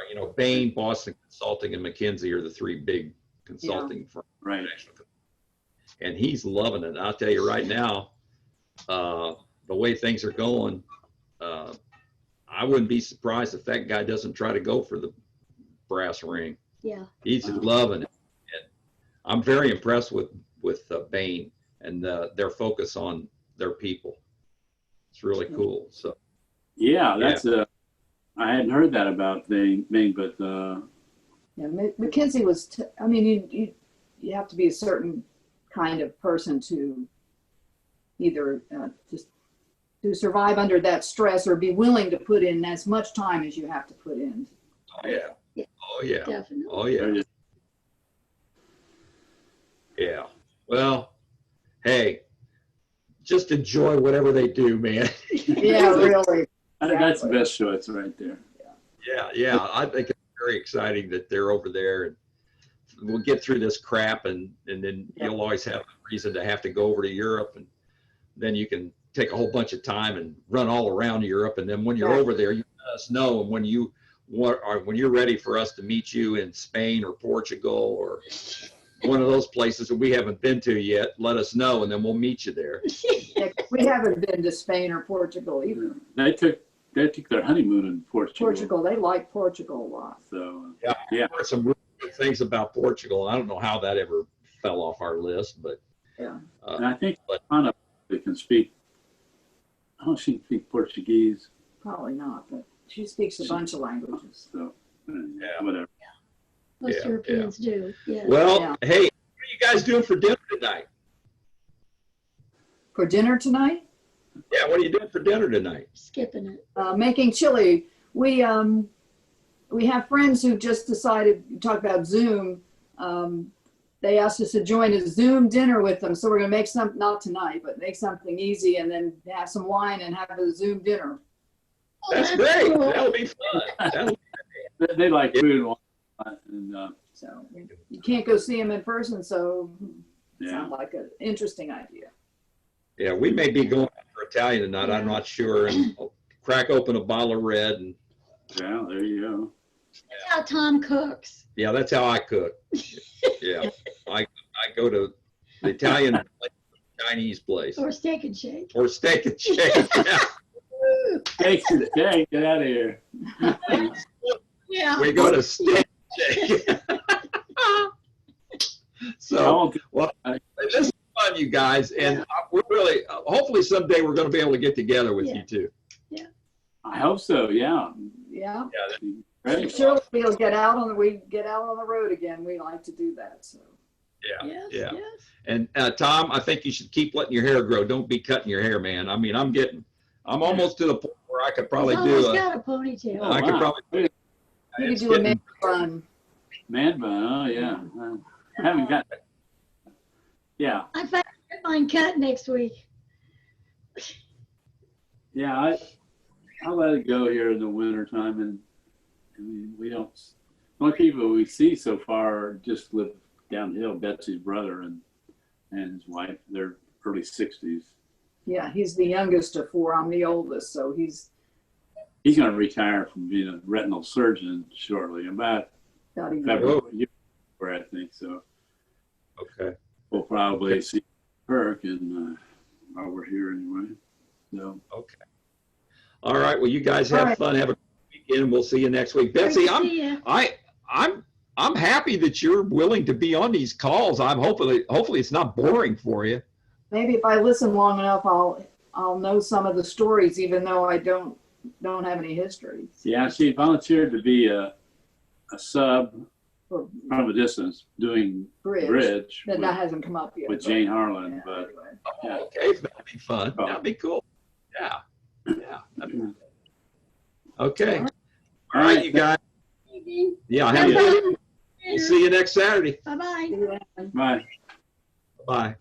You know, Bain, Boston Consulting, and McKinsey are the three big consulting firms. Right. And he's loving it. I'll tell you right now, the way things are going, I wouldn't be surprised if that guy doesn't try to go for the brass ring. Yeah. He's loving it. And I'm very impressed with Bain and their focus on their people. It's really cool. So. Yeah, that's I hadn't heard that about Bain, but Yeah, McKinsey was. I mean, you have to be a certain kind of person to either just to survive under that stress or be willing to put in as much time as you have to put in. Oh yeah. Yeah. Oh yeah. Definitely. Oh yeah. Yeah. Well, hey, just enjoy whatever they do, man. Yeah, really. That's the best choice right there. Yeah. I think it's very exciting that they're over there, and we'll get through this crap, and then you'll always have a reason to have to go over to Europe, and then you can take a whole bunch of time and run all around Europe, and then when you're over there, you let us know, and when you're ready for us to meet you in Spain or Portugal or one of those places that we haven't been to yet, let us know, and then we'll meet you there. Yeah, we haven't been to Spain or Portugal either. They took their honeymoon in Portugal. They like Portugal a lot. So yeah, I've heard some really good things about Portugal. I don't know how that ever fell off our list, but yeah. And I think Anna can speak. I don't know if she can speak Portuguese. Probably not, but she speaks a bunch of languages. So yeah, whatever. Most Europeans do. Yeah. Well, hey, what are you guys doing for dinner tonight? For dinner tonight? Yeah, what are you doing for dinner tonight? Skipping it. Making chili. We have friends who just decided, talk about Zoom. They asked us to join a Zoom dinner with them. So we're going to make some, not tonight, but make something easy and then have some wine and have a Zoom dinner. That's great. Cool. That'll be fun. They like food and wine. And, so you can't go see them in person. So it sounds like an interesting idea. Yeah, we may be going for Italian tonight. I'm not sure. And I'll crack open a bottle of red. And yeah, there you go. That's how Tom cooks. Yeah, that's how I cook. Yeah, I go to the Italian place, Chinese place. Or Steak and Shake. Or Steak and Shake. Yeah. Steak and Shake, get out of here. Yeah. We go to Steak and Shake. So, well, this is fun, you guys, and we're really, hopefully someday we're going to be able to get together with you too. Yeah. I hope so. Yeah. Yeah. Right. Sure, we'll get out on the road again. We like to do that. So. Yeah. Yes, yeah. yes. And Tom, I think you should keep letting your hair grow. Don't be cutting your hair, man. I mean, I'm getting I'm almost to the point where I could probably He's do almost a, got a ponytail. I could probably. You could it's do a getting- man run. Man bun, oh, yeah. I haven't got, yeah, I found mine cut next week. yeah, I let it go here in the winter time, and I mean, we don't, the only people we see so far just live downhill, Betsy's brother and his wife, they're early 60s. Yeah, he's the youngest of four. I'm the oldest, so he's He's gonna retire from being a retinal surgeon shortly, about got a year. February, I think, so Okay. we'll probably see Kirk and while we're here anyway, so. Okay. All right. Well, you guys All have right. fun. Have a good weekend, and we'll see you next week. Betsy, Great to see ya. I'm happy that you're willing to be on these calls. I'm hopefully it's not boring for you. Maybe if I listen long enough, I'll know some of the stories, even though I don't have any histories. Yeah, she volunteered to be a sub For from a distance doing bridge That with, hasn't come up yet. with but- Jane Harlan, yeah, but anyway. yeah. Okay, that'd be fun. Oh. That'd be cool. Yeah. Yeah. that'd be- Okay. All All right, you guys. Yeah. Have a good. We'll see you next Saturday. Bye-bye. Bye. Bye.